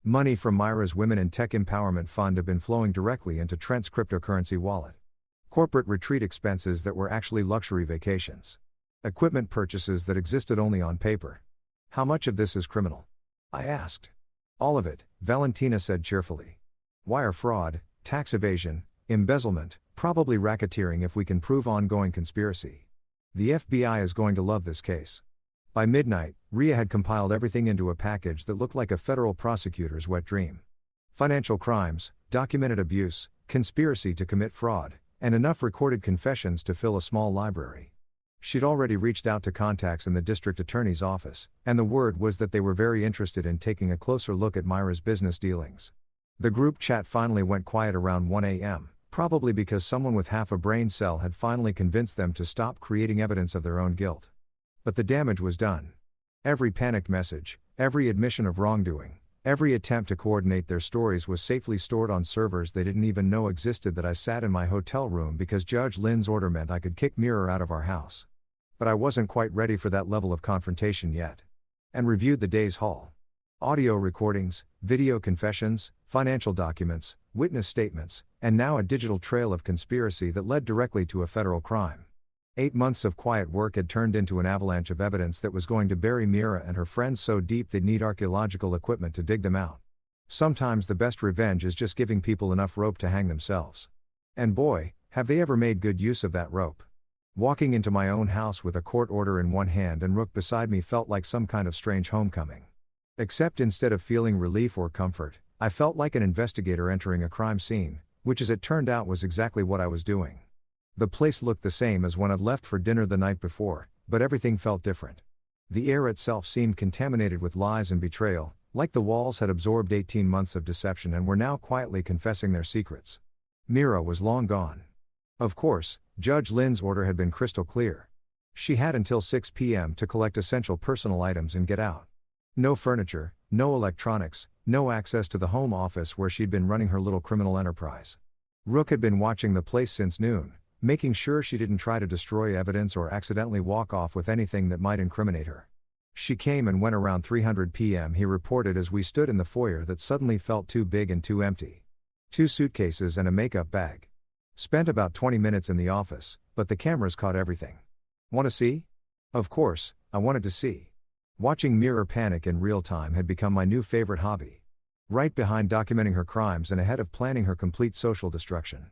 Money from Meera's Women in Tech Empowerment Fund have been flowing directly into Trent's cryptocurrency wallet. Corporate retreat expenses that were actually luxury vacations. Equipment purchases that existed only on paper. How much of this is criminal? I asked. All of it, Valentina said cheerfully. Wire fraud, tax evasion, embezzlement, probably racketeering if we can prove ongoing conspiracy. The FBI is going to love this case. By midnight, Ria had compiled everything into a package that looked like a federal prosecutor's wet dream. Financial crimes, documented abuse, conspiracy to commit fraud, and enough recorded confessions to fill a small library. She'd already reached out to contacts in the district attorney's office, and the word was that they were very interested in taking a closer look at Meera's business dealings. The group chat finally went quiet around 1 a.m., probably because someone with half a brain cell had finally convinced them to stop creating evidence of their own guilt. But the damage was done. Every panicked message, every admission of wrongdoing, every attempt to coordinate their stories was safely stored on servers they didn't even know existed. That I sat in my hotel room because Judge Lynn's order meant I could kick Meera out of our house. But I wasn't quite ready for that level of confrontation yet. And reviewed the day's haul. Audio recordings, video confessions, financial documents, witness statements, and now a digital trail of conspiracy that led directly to a federal crime. 8 months of quiet work had turned into an avalanche of evidence that was going to bury Meera and her friends so deep they'd need archaeological equipment to dig them out. Sometimes the best revenge is just giving people enough rope to hang themselves. And boy, have they ever made good use of that rope. Walking into my own house with a court order in one hand and Rook beside me felt like some kind of strange homecoming. Except instead of feeling relief or comfort, I felt like an investigator entering a crime scene, which as it turned out was exactly what I was doing. The place looked the same as when I'd left for dinner the night before, but everything felt different. The air itself seemed contaminated with lies and betrayal, like the walls had absorbed 18 months of deception and were now quietly confessing their secrets. Meera was long gone. Of course, Judge Lynn's order had been crystal clear. She had until 6 p.m. to collect essential personal items and get out. No furniture, no electronics, no access to the home office where she'd been running her little criminal enterprise. Rook had been watching the place since noon, making sure she didn't try to destroy evidence or accidentally walk off with anything that might incriminate her. She came and went around 3:00 p.m. He reported as we stood in the foyer that suddenly felt too big and too empty. 2 suitcases and a makeup bag. Spent about 20 minutes in the office, but the cameras caught everything. Want to see? Of course, I wanted to see. Watching Meera panic in real time had become my new favorite hobby. Right behind documenting her crimes and ahead of planning her complete social destruction.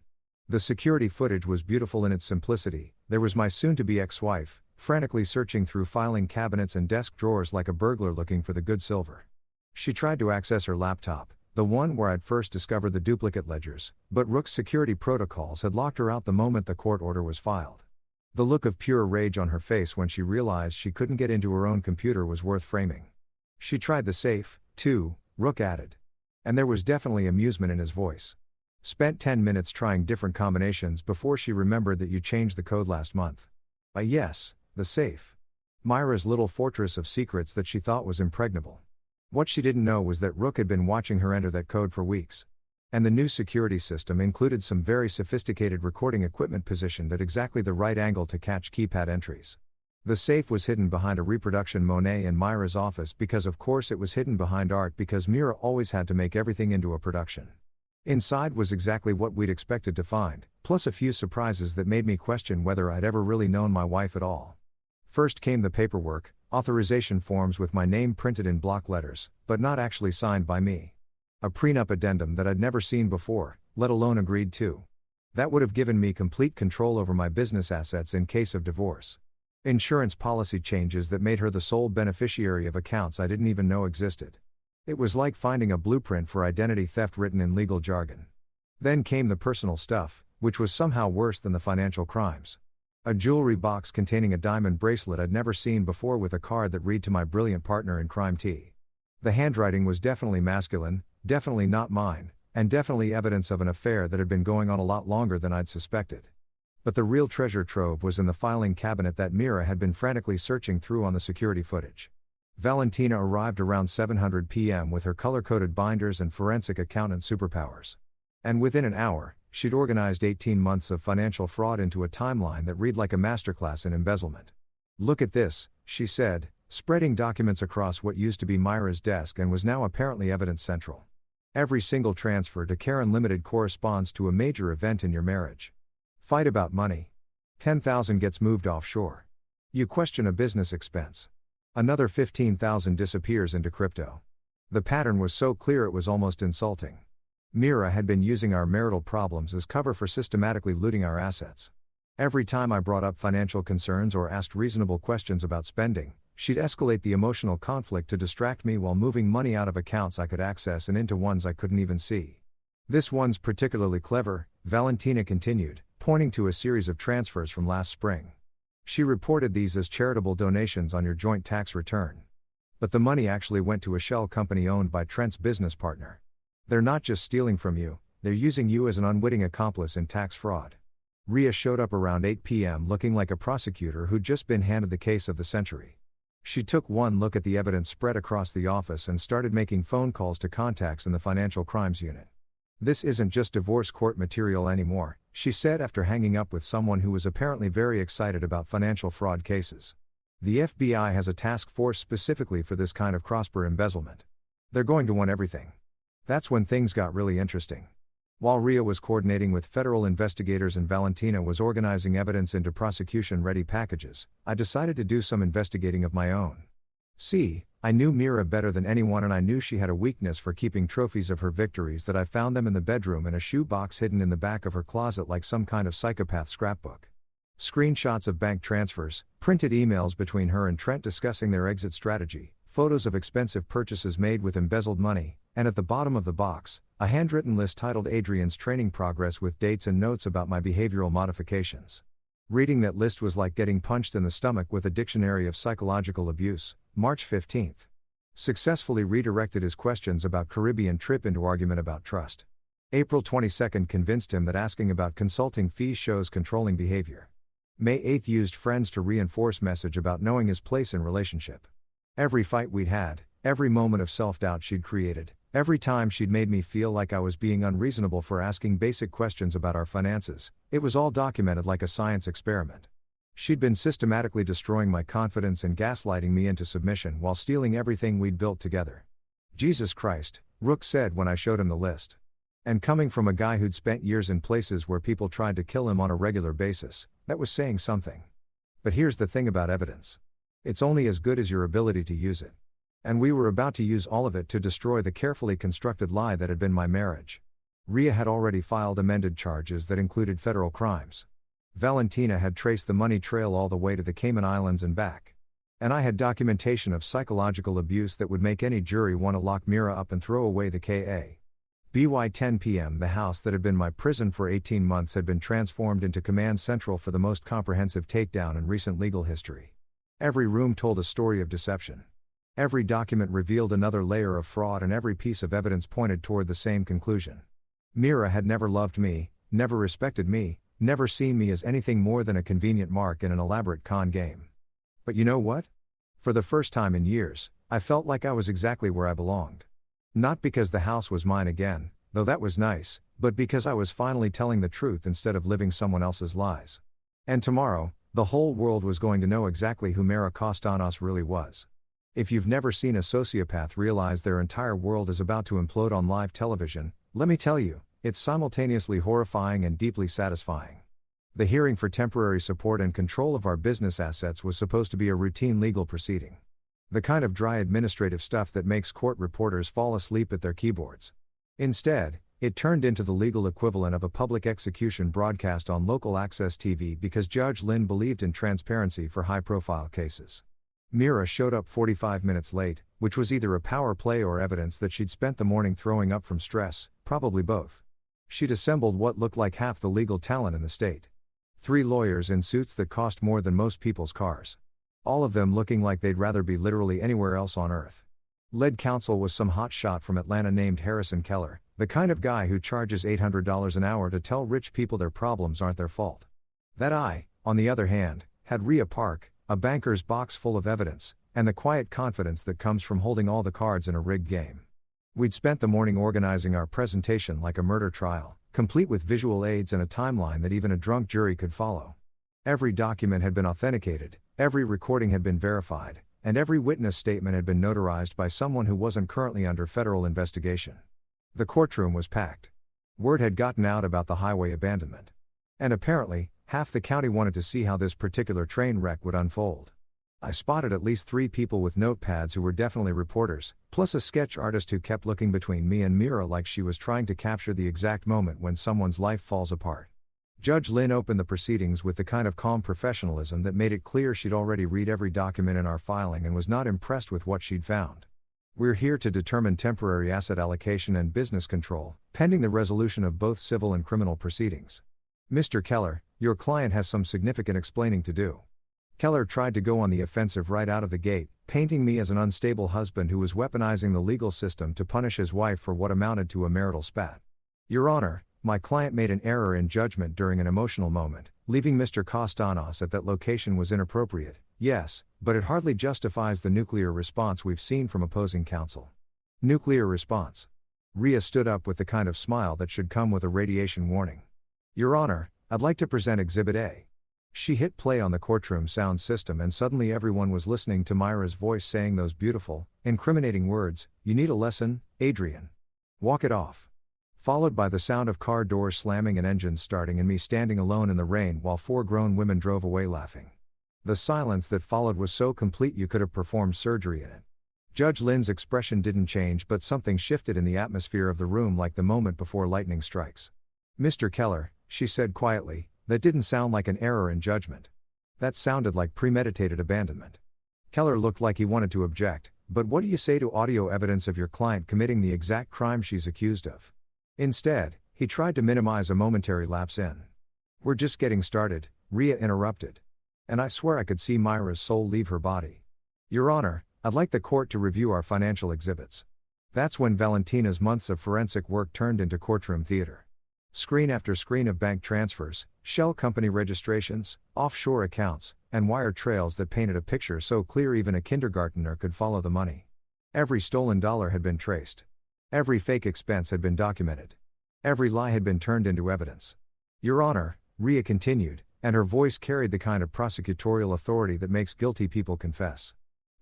The security footage was beautiful in its simplicity. There was my soon-to-be ex-wife, frantically searching through filing cabinets and desk drawers like a burglar looking for the good silver. She tried to access her laptop, the one where I'd first discovered the duplicate ledgers, but Rook's security protocols had locked her out the moment the court order was filed. The look of pure rage on her face when she realized she couldn't get into her own computer was worth framing. She tried the safe, too, Rook added. And there was definitely amusement in his voice. Spent 10 minutes trying different combinations before she remembered that you changed the code last month. Yes, the safe. Meera's little fortress of secrets that she thought was impregnable. What she didn't know was that Rook had been watching her enter that code for weeks. And the new security system included some very sophisticated recording equipment positioned at exactly the right angle to catch keypad entries. The safe was hidden behind a reproduction Monet in Meera's office because of course it was hidden behind art because Meera always had to make everything into a production. Inside was exactly what we'd expected to find, plus a few surprises that made me question whether I'd ever really known my wife at all. First came the paperwork, authorization forms with my name printed in block letters, but not actually signed by me. A prenup addendum that I'd never seen before, let alone agreed to. That would have given me complete control over my business assets in case of divorce. Insurance policy changes that made her the sole beneficiary of accounts I didn't even know existed. It was like finding a blueprint for identity theft written in legal jargon. Then came the personal stuff, which was somehow worse than the financial crimes. A jewelry box containing a diamond bracelet I'd never seen before with a card that read to my brilliant partner in crime T. The handwriting was definitely masculine, definitely not mine, and definitely evidence of an affair that had been going on a lot longer than I'd suspected. But the real treasure trove was in the filing cabinet that Meera had been frantically searching through on the security footage. Valentina arrived around 7:00 p.m. with her color-coded binders and forensic accountant superpowers. And within an hour, she'd organized 18 months of financial fraud into a timeline that read like a masterclass in embezzlement. "Look at this," she said, spreading documents across what used to be Meera's desk and was now apparently evidence central. Every single transfer to Karen Limited corresponds to a major event in your marriage. Fight about money. 10,000 gets moved offshore. You question a business expense. Another 15,000 disappears into crypto. The pattern was so clear it was almost insulting. Meera had been using our marital problems as cover for systematically looting our assets. Every time I brought up financial concerns or asked reasonable questions about spending, she'd escalate the emotional conflict to distract me while moving money out of accounts I could access and into ones I couldn't even see. "This one's particularly clever," Valentina continued, pointing to a series of transfers from last spring. She reported these as charitable donations on your joint tax return. But the money actually went to a shell company owned by Trent's business partner. They're not just stealing from you, they're using you as an unwitting accomplice in tax fraud. Ria showed up around 8 p.m. looking like a prosecutor who'd just been handed the case of the century. She took one look at the evidence spread across the office and started making phone calls to contacts in the financial crimes unit. "This isn't just divorce court material anymore," she said after hanging up with someone who was apparently very excited about financial fraud cases. "The FBI has a task force specifically for this kind of cross-border embezzlement. They're going to want everything." That's when things got really interesting. While Ria was coordinating with federal investigators and Valentina was organizing evidence into prosecution-ready packages, I decided to do some investigating of my own. See, I knew Meera better than anyone, and I knew she had a weakness for keeping trophies of her victories, that I found them in the bedroom in a shoebox hidden in the back of her closet like some kind of psychopath scrapbook. Screenshots of bank transfers, printed emails between her and Trent discussing their exit strategy, photos of expensive purchases made with embezzled money, and at the bottom of the box, a handwritten list titled Adrienne's training progress with dates and notes about my behavioral modifications. Reading that list was like getting punched in the stomach with a dictionary of psychological abuse. March 15. Successfully redirected his questions about Caribbean trip into argument about trust. April 22 convinced him that asking about consulting fees shows controlling behavior. May 8 used friends to reinforce message about knowing his place in relationship. Every fight we'd had, every moment of self-doubt she'd created, every time she'd made me feel like I was being unreasonable for asking basic questions about our finances, it was all documented like a science experiment. She'd been systematically destroying my confidence and gaslighting me into submission while stealing everything we'd built together. Jesus Christ, Rook said when I showed him the list. And coming from a guy who'd spent years in places where people tried to kill him on a regular basis, that was saying something. But here's the thing about evidence. It's only as good as your ability to use it. And we were about to use all of it to destroy the carefully constructed lie that had been my marriage. Rhea had already filed amended charges that included federal crimes. Valentina had traced the money trail all the way to the Cayman Islands and back. And I had documentation of psychological abuse that would make any jury want to lock Meera up and throw away the K.A. By 10 p.m. the house that had been my prison for 18 months had been transformed into command central for the most comprehensive takedown in recent legal history. Every room told a story of deception. Every document revealed another layer of fraud, and every piece of evidence pointed toward the same conclusion. Meera had never loved me, never respected me, never seen me as anything more than a convenient mark in an elaborate con game. But you know what? For the first time in years, I felt like I was exactly where I belonged. Not because the house was mine again, though that was nice, but because I was finally telling the truth instead of living someone else's lies. And tomorrow, the whole world was going to know exactly who Meera Kostanos really was. If you've never seen a sociopath realize their entire world is about to implode on live television, let me tell you, it's simultaneously horrifying and deeply satisfying. The hearing for temporary support and control of our business assets was supposed to be a routine legal proceeding. The kind of dry administrative stuff that makes court reporters fall asleep at their keyboards. Instead, it turned into the legal equivalent of a public execution broadcast on local access TV because Judge Lynn believed in transparency for high-profile cases. Meera showed up 45 minutes late, which was either a power play or evidence that she'd spent the morning throwing up from stress, probably both. She'd assembled what looked like half the legal talent in the state. 3 lawyers in suits that cost more than most people's cars. All of them looking like they'd rather be literally anywhere else on earth. Lead counsel was some hotshot from Atlanta named Harrison Keller, the kind of guy who charges $800 an hour to tell rich people their problems aren't their fault. That I, on the other hand, had Rhea Park, a banker's box full of evidence, and the quiet confidence that comes from holding all the cards in a rigged game. We'd spent the morning organizing our presentation like a murder trial, complete with visual aids and a timeline that even a drunk jury could follow. Every document had been authenticated, every recording had been verified, and every witness statement had been notarized by someone who wasn't currently under federal investigation. The courtroom was packed. Word had gotten out about the highway abandonment. And apparently, half the county wanted to see how this particular train wreck would unfold. I spotted at least 3 people with notepads who were definitely reporters, plus a sketch artist who kept looking between me and Meera like she was trying to capture the exact moment when someone's life falls apart. Judge Lynn opened the proceedings with the kind of calm professionalism that made it clear she'd already read every document in our filing and was not impressed with what she'd found. We're here to determine temporary asset allocation and business control, pending the resolution of both civil and criminal proceedings. Mr. Keller, your client has some significant explaining to do. Keller tried to go on the offensive right out of the gate, painting me as an unstable husband who was weaponizing the legal system to punish his wife for what amounted to a marital spat. Your Honor, my client made an error in judgment during an emotional moment. Leaving Mr. Kostanos at that location was inappropriate, yes, but it hardly justifies the nuclear response we've seen from opposing counsel. Nuclear response. Rhea stood up with the kind of smile that should come with a radiation warning. Your Honor, I'd like to present Exhibit A. She hit play on the courtroom sound system and suddenly everyone was listening to Meera's voice saying those beautiful, incriminating words, "You need a lesson, Adrienne. Walk it off." Followed by the sound of car doors slamming and engines starting and me standing alone in the rain while 4 grown women drove away laughing. The silence that followed was so complete you could have performed surgery in it. Judge Lynn's expression didn't change, but something shifted in the atmosphere of the room, like the moment before lightning strikes. "Mr. Keller," she said quietly, "that didn't sound like an error in judgment. That sounded like premeditated abandonment." Keller looked like he wanted to object, "But what do you say to audio evidence of your client committing the exact crime she's accused of?" Instead, he tried to minimize a momentary lapse in. "We're just getting started," Rhea interrupted. And I swear I could see Meera's soul leave her body. "Your Honor, I'd like the court to review our financial exhibits." That's when Valentina's months of forensic work turned into courtroom theater. Screen after screen of bank transfers, shell company registrations, offshore accounts, and wire trails that painted a picture so clear even a kindergartner could follow the money. Every stolen dollar had been traced. Every fake expense had been documented. Every lie had been turned into evidence. "Your Honor," Rhea continued, and her voice carried the kind of prosecutorial authority that makes guilty people confess.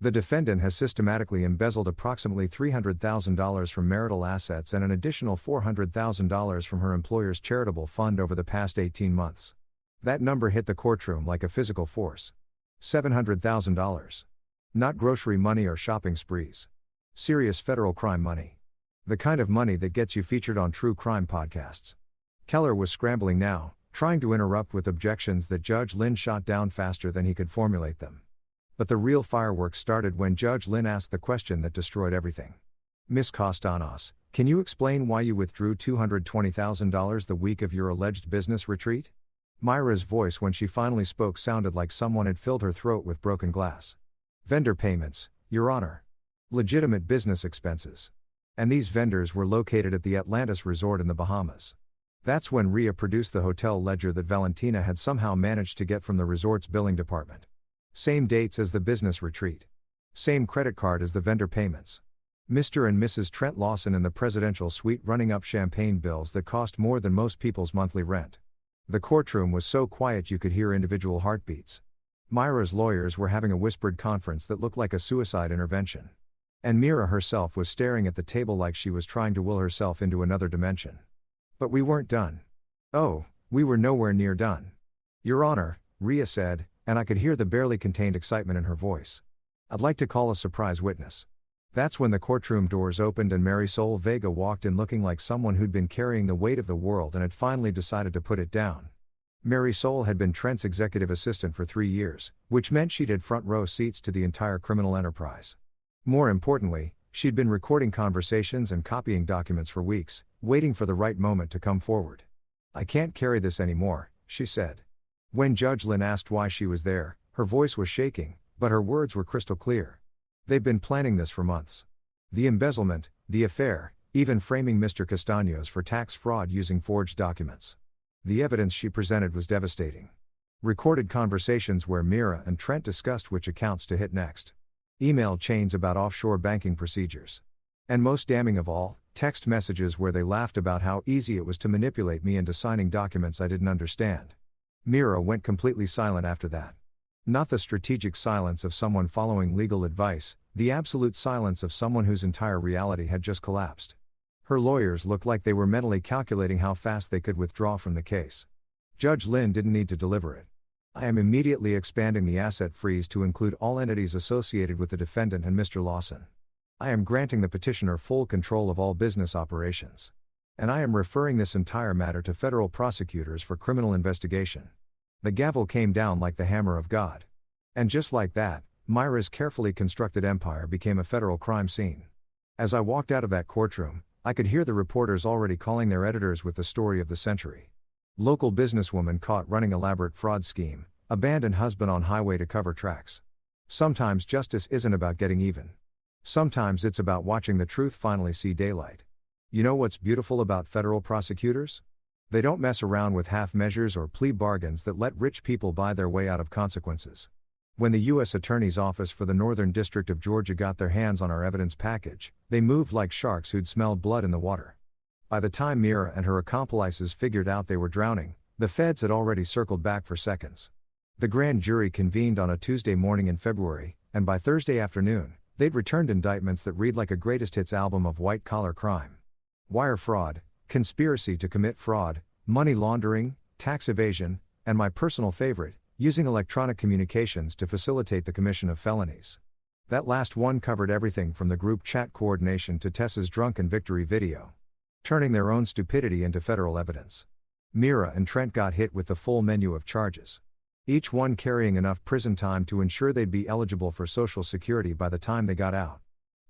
"The defendant has systematically embezzled approximately $300,000 from marital assets and an additional $400,000 from her employer's charitable fund over the past 18 months. That number hit the courtroom like a physical force. $700,000. Not grocery money or shopping sprees. Serious federal crime money. The kind of money that gets you featured on true crime podcasts." Keller was scrambling now, trying to interrupt with objections that Judge Lynn shot down faster than he could formulate them. But the real fireworks started when Judge Lynn asked the question that destroyed everything. "Ms. Castaños, can you explain why you withdrew $220,000 the week of your alleged business retreat?" Meera's voice when she finally spoke sounded like someone had filled her throat with broken glass. "Vendor payments, Your Honor. Legitimate business expenses. And these vendors were located at the Atlantis Resort in the Bahamas." That's when Rhea produced the hotel ledger that Valentina had somehow managed to get from the resort's billing department. Same dates as the business retreat. Same credit card as the vendor payments. Mr. and Mrs. Trent Lawson in the presidential suite running up champagne bills that cost more than most people's monthly rent. The courtroom was so quiet you could hear individual heartbeats. Meera's lawyers were having a whispered conference that looked like a suicide intervention. And Meera herself was staring at the table like she was trying to will herself into another dimension. But we weren't done. Oh, we were nowhere near done. "Your Honor," Rhea said, and I could hear the barely contained excitement in her voice. "I'd like to call a surprise witness." That's when the courtroom doors opened and Marisol Vega walked in looking like someone who'd been carrying the weight of the world and had finally decided to put it down. Marisol had been Trent's executive assistant for 3 years, which meant she'd had front row seats to the entire criminal enterprise. More importantly, she'd been recording conversations and copying documents for weeks, waiting for the right moment to come forward. "I can't carry this anymore," she said. When Judge Lynn asked why she was there, her voice was shaking, but her words were crystal clear. "They've been planning this for months. The embezzlement, the affair, even framing Mr. Castaños for tax fraud using forged documents. The evidence she presented was devastating. Recorded conversations where Meera and Trent discussed which accounts to hit next. Email chains about offshore banking procedures. And most damning of all, text messages where they laughed about how easy it was to manipulate me into signing documents I didn't understand." Meera went completely silent after that. Not the strategic silence of someone following legal advice, the absolute silence of someone whose entire reality had just collapsed. Her lawyers looked like they were mentally calculating how fast they could withdraw from the case. Judge Lynn didn't need to deliver it. "I am immediately expanding the asset freeze to include all entities associated with the defendant and Mr. Lawson. I am granting the petitioner full control of all business operations. And I am referring this entire matter to federal prosecutors for criminal investigation." The gavel came down like the hammer of God. And just like that, Meera's carefully constructed empire became a federal crime scene. As I walked out of that courtroom, I could hear the reporters already calling their editors with the story of the century. Local businesswoman caught running elaborate fraud scheme, abandoned husband on highway to cover tracks. Sometimes justice isn't about getting even. Sometimes it's about watching the truth finally see daylight. You know what's beautiful about federal prosecutors? They don't mess around with half measures or plea bargains that let rich people buy their way out of consequences. When the U.S. Attorney's Office for the Northern District of Georgia got their hands on our evidence package, they moved like sharks who'd smelled blood in the water. By the time Meera and her accomplices figured out they were drowning, the feds had already circled back for seconds. The grand jury convened on a Tuesday morning in February, and by Thursday afternoon, they'd returned indictments that read like a greatest hits album of white-collar crime. Wire fraud, conspiracy to commit fraud, money laundering, tax evasion, and my personal favorite, using electronic communications to facilitate the commission of felonies. That last one covered everything from the group chat coordination to Tessa's drunken victory video, turning their own stupidity into federal evidence. Meera and Trent got hit with the full menu of charges, each one carrying enough prison time to ensure they'd be eligible for Social Security by the time they got out.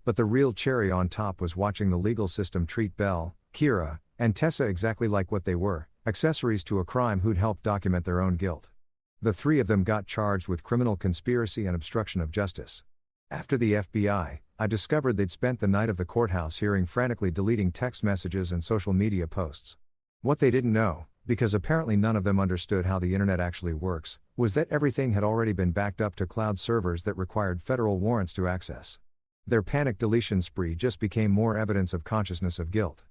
But the real cherry on top was watching the legal system treat Belle, Kira, and Tessa exactly like what they were, accessories to a crime who'd helped document their own guilt. The three of them got charged with criminal conspiracy and obstruction of justice. After the FBI, I discovered they'd spent the night of the courthouse hearing frantically deleting text messages and social media posts. What they didn't know, because apparently none of them understood how the internet actually works, was that everything had already been backed up to cloud servers that required federal warrants to access. Their panic deletion spree just became more evidence of consciousness of guilt.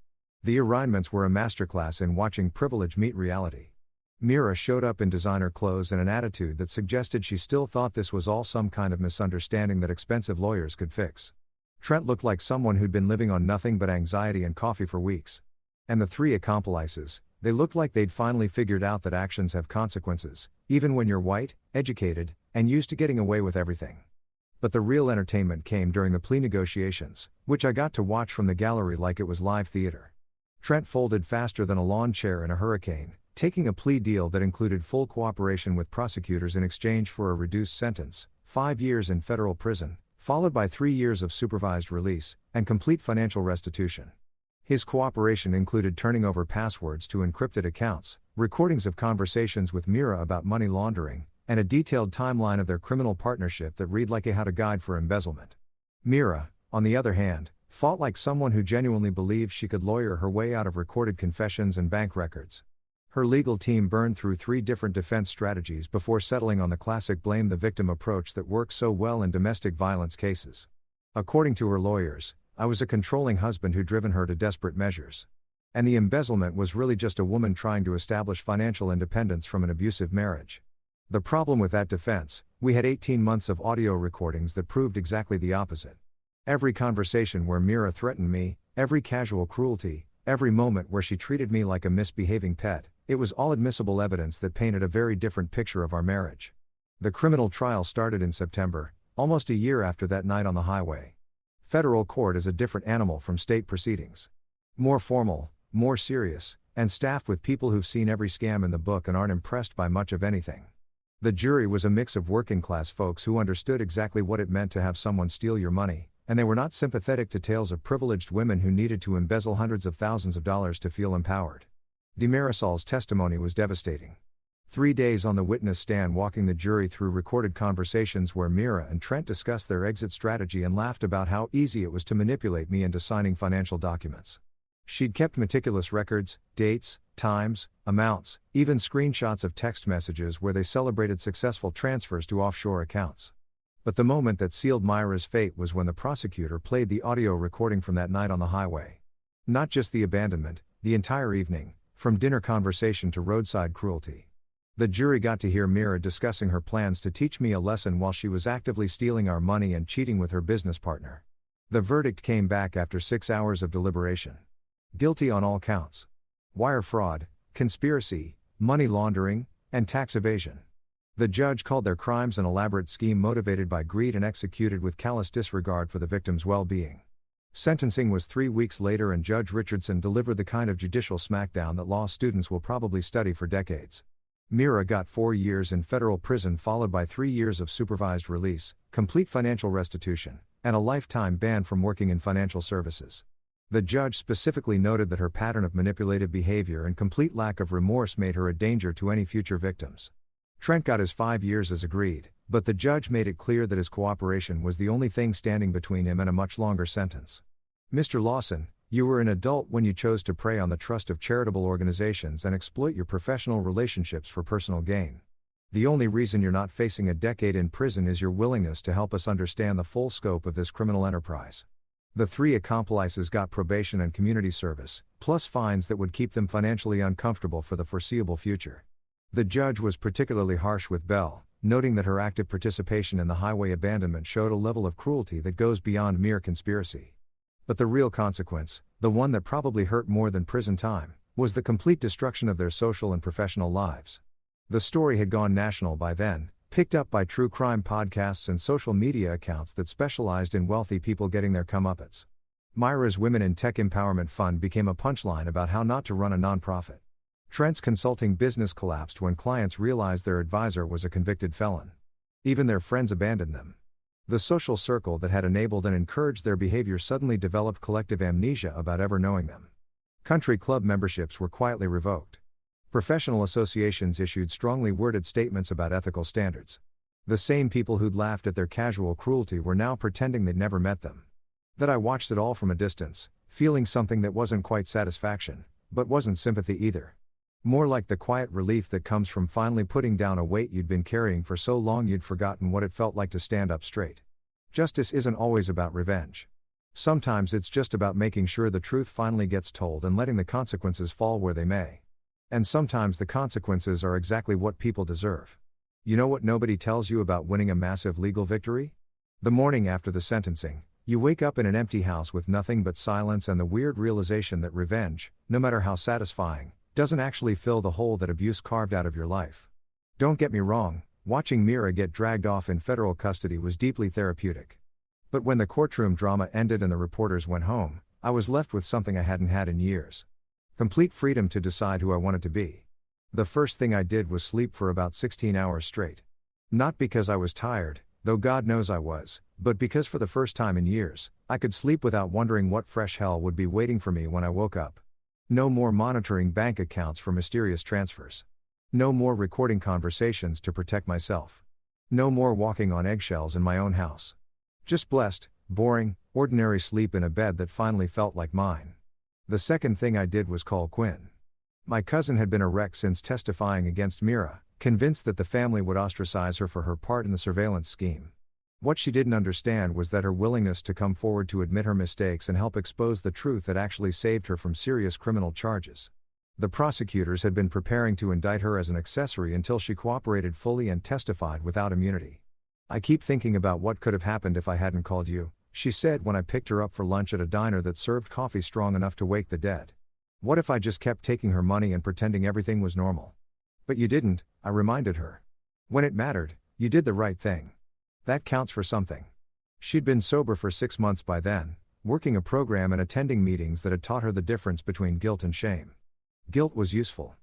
The arraignments were a masterclass in watching privilege meet reality. Meera showed up in designer clothes and an attitude that suggested she still thought this was all some kind of misunderstanding that expensive lawyers could fix. Trent looked like someone who'd been living on nothing but anxiety and coffee for weeks. And the three accomplices, they looked like they'd finally figured out that actions have consequences, even when you're white, educated, and used to getting away with everything. But the real entertainment came during the plea negotiations, which I got to watch from the gallery like it was live theater. Trent folded faster than a lawn chair in a hurricane, taking a plea deal that included full cooperation with prosecutors in exchange for a reduced sentence, 5 years in federal prison, followed by 3 years of supervised release, and complete financial restitution. His cooperation included turning over passwords to encrypted accounts, recordings of conversations with Meera about money laundering, and a detailed timeline of their criminal partnership that read like a how-to guide for embezzlement. Meera, on the other hand, fought like someone who genuinely believed she could lawyer her way out of recorded confessions and bank records. Her legal team burned through 3 different defense strategies before settling on the classic blame the victim approach that works so well in domestic violence cases. According to her lawyers, I was a controlling husband who'd driven her to desperate measures. And the embezzlement was really just a woman trying to establish financial independence from an abusive marriage. The problem with that defense, we had 18 months of audio recordings that proved exactly the opposite. Every conversation where Meera threatened me, every casual cruelty, every moment where she treated me like a misbehaving pet, it was all admissible evidence that painted a very different picture of our marriage. The criminal trial started in September, almost a year after that night on the highway. Federal court is a different animal from state proceedings. More formal, more serious, and staffed with people who've seen every scam in the book and aren't impressed by much of anything. The jury was a mix of working-class folks who understood exactly what it meant to have someone steal your money, and they were not sympathetic to tales of privileged women who needed to embezzle hundreds of thousands of dollars to feel empowered. Demarisol's testimony was devastating. 3 days on the witness stand walking the jury through recorded conversations where Meera and Trent discussed their exit strategy and laughed about how easy it was to manipulate me into signing financial documents. She'd kept meticulous records, dates, times, amounts, even screenshots of text messages where they celebrated successful transfers to offshore accounts. But the moment that sealed Meera's fate was when the prosecutor played the audio recording from that night on the highway. Not just the abandonment, the entire evening, from dinner conversation to roadside cruelty. The jury got to hear Meera discussing her plans to teach me a lesson while she was actively stealing our money and cheating with her business partner. The verdict came back after 6 hours of deliberation. Guilty on all counts. Wire fraud, conspiracy, money laundering, and tax evasion. The judge called their crimes an elaborate scheme motivated by greed and executed with callous disregard for the victim's well-being. Sentencing was 3 weeks later and Judge Richardson delivered the kind of judicial smackdown that law students will probably study for decades. Meera got 4 years in federal prison followed by 3 years of supervised release, complete financial restitution, and a lifetime ban from working in financial services. The judge specifically noted that her pattern of manipulative behavior and complete lack of remorse made her a danger to any future victims. Trent got his 5 years as agreed, but the judge made it clear that his cooperation was the only thing standing between him and a much longer sentence. Mr. Lawson, you were an adult when you chose to prey on the trust of charitable organizations and exploit your professional relationships for personal gain. The only reason you're not facing a decade in prison is your willingness to help us understand the full scope of this criminal enterprise. The 3 accomplices got probation and community service, plus fines that would keep them financially uncomfortable for the foreseeable future. The judge was particularly harsh with Belle, noting that her active participation in the highway abandonment showed a level of cruelty that goes beyond mere conspiracy. But the real consequence, the one that probably hurt more than prison time, was the complete destruction of their social and professional lives. The story had gone national by then, Picked up by true crime podcasts and social media accounts that specialized in wealthy people getting their comeuppance. Meera's Women in Tech Empowerment Fund became a punchline about how not to run a nonprofit. Trent's consulting business collapsed when clients realized their advisor was a convicted felon. Even their friends abandoned them. The social circle that had enabled and encouraged their behavior suddenly developed collective amnesia about ever knowing them. Country club memberships were quietly revoked. Professional associations issued strongly worded statements about ethical standards. The same people who'd laughed at their casual cruelty were now pretending they'd never met them. That I watched it all from a distance, feeling something that wasn't quite satisfaction, but wasn't sympathy either. More like the quiet relief that comes from finally putting down a weight you'd been carrying for so long you'd forgotten what it felt like to stand up straight. Justice isn't always about revenge. Sometimes it's just about making sure the truth finally gets told and letting the consequences fall where they may. And sometimes the consequences are exactly what people deserve. You know what nobody tells you about winning a massive legal victory? The morning after the sentencing, you wake up in an empty house with nothing but silence and the weird realization that revenge, no matter how satisfying, doesn't actually fill the hole that abuse carved out of your life. Don't get me wrong, watching Meera get dragged off in federal custody was deeply therapeutic. But when the courtroom drama ended and the reporters went home, I was left with something I hadn't had in years. Complete freedom to decide who I wanted to be. The first thing I did was sleep for about 16 hours straight. Not because I was tired, though God knows I was, but because for the first time in years, I could sleep without wondering what fresh hell would be waiting for me when I woke up. No more monitoring bank accounts for mysterious transfers. No more recording conversations to protect myself. No more walking on eggshells in my own house. Just blessed, boring, ordinary sleep in a bed that finally felt like mine. The second thing I did was call Quinn. My cousin had been a wreck since testifying against Meera, convinced that the family would ostracize her for her part in the surveillance scheme. What she didn't understand was that her willingness to come forward to admit her mistakes and help expose the truth had actually saved her from serious criminal charges. The prosecutors had been preparing to indict her as an accessory until she cooperated fully and testified without immunity. "I keep thinking about what could have happened if I hadn't called you," she said when I picked her up for lunch at a diner that served coffee strong enough to wake the dead. "What if I just kept taking her money and pretending everything was normal?" "But you didn't," I reminded her. "When it mattered, you did the right thing. That counts for something." She'd been sober for 6 months by then, working a program and attending meetings that had taught her the difference between guilt and shame. Guilt was useful.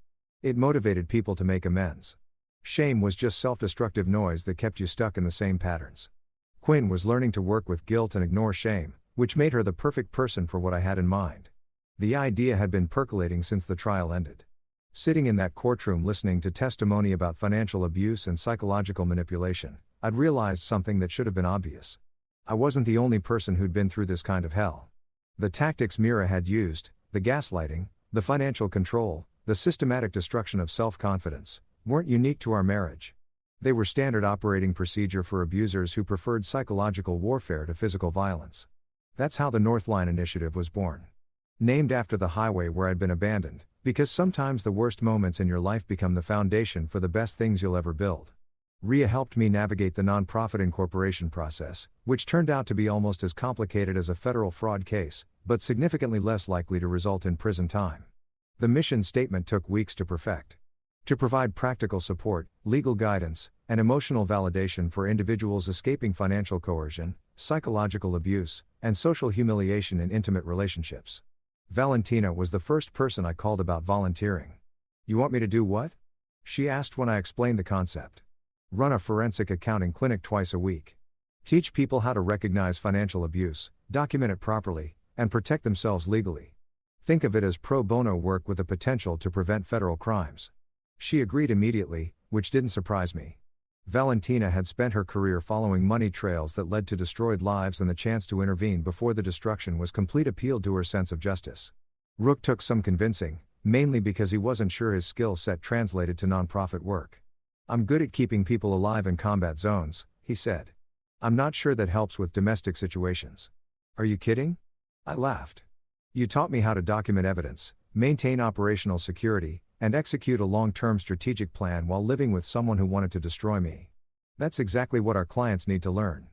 It motivated people to make amends. Shame was just self-destructive noise that kept you stuck in the same patterns. Quinn was learning to work with guilt and ignore shame, which made her the perfect person for what I had in mind. The idea had been percolating since the trial ended. Sitting in that courtroom listening to testimony about financial abuse and psychological manipulation, I'd realized something that should have been obvious. I wasn't the only person who'd been through this kind of hell. The tactics Meera had used, the gaslighting, the financial control, the systematic destruction of self-confidence, weren't unique to our marriage. They were standard operating procedure for abusers who preferred psychological warfare to physical violence. That's how the Northline initiative was born. Named after the highway where I'd been abandoned, because sometimes the worst moments in your life become the foundation for the best things you'll ever build. Rhea helped me navigate the nonprofit incorporation process, which turned out to be almost as complicated as a federal fraud case, but significantly less likely to result in prison time. The mission statement took weeks to perfect. To provide practical support, legal guidance, and emotional validation for individuals escaping financial coercion, psychological abuse, and social humiliation in intimate relationships. Valentina was the first person I called about volunteering. "You want me to do what?" she asked when I explained the concept. "Run a forensic accounting clinic twice a week. Teach people how to recognize financial abuse, document it properly, and protect themselves legally. Think of it as pro bono work with the potential to prevent federal crimes." She agreed immediately, which didn't surprise me. Valentina had spent her career following money trails that led to destroyed lives, and the chance to intervene before the destruction was complete appeal to her sense of justice. Rook took some convincing, mainly because he wasn't sure his skill set translated to nonprofit work. "I'm good at keeping people alive in combat zones," he said. "I'm not sure that helps with domestic situations." "Are you kidding?" I laughed. "You taught me how to document evidence, maintain operational security, and execute a long-term strategic plan while living with someone who wanted to destroy me. That's exactly what our clients need to learn."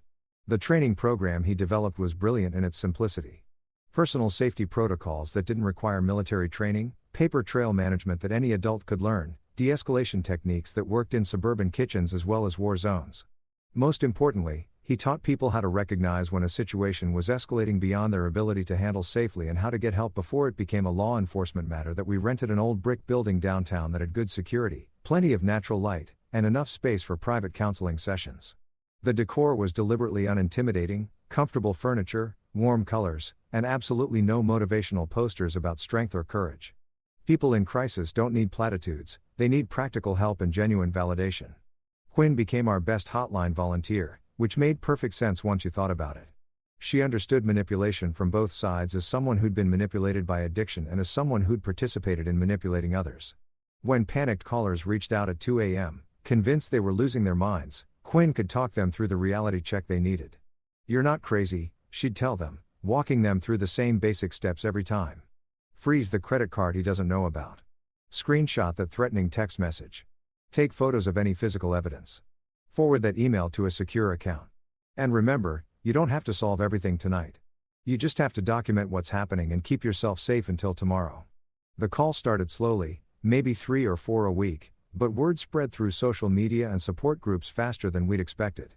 The training program he developed was brilliant in its simplicity. Personal safety protocols that didn't require military training, paper trail management that any adult could learn, de-escalation techniques that worked in suburban kitchens as well as war zones. Most importantly, he taught people how to recognize when a situation was escalating beyond their ability to handle safely and how to get help before it became a law enforcement matter. That we rented an old brick building downtown that had good security, plenty of natural light, and enough space for private counseling sessions. The decor was deliberately unintimidating, comfortable furniture, warm colors, and absolutely no motivational posters about strength or courage. People in crisis don't need platitudes, they need practical help and genuine validation. Quinn became our best hotline volunteer, which made perfect sense once you thought about it. She understood manipulation from both sides as someone who'd been manipulated by addiction and as someone who'd participated in manipulating others. When panicked callers reached out at 2 a.m., convinced they were losing their minds, Quinn could talk them through the reality check they needed. "You're not crazy," she'd tell them, walking them through the same basic steps every time. Freeze the credit card he doesn't know about. Screenshot that threatening text message. Take photos of any physical evidence. Forward that email to a secure account. And remember, you don't have to solve everything tonight. You just have to document what's happening and keep yourself safe until tomorrow. The call started slowly, maybe 3 or 4 a week, but word spread through social media and support groups faster than we'd expected.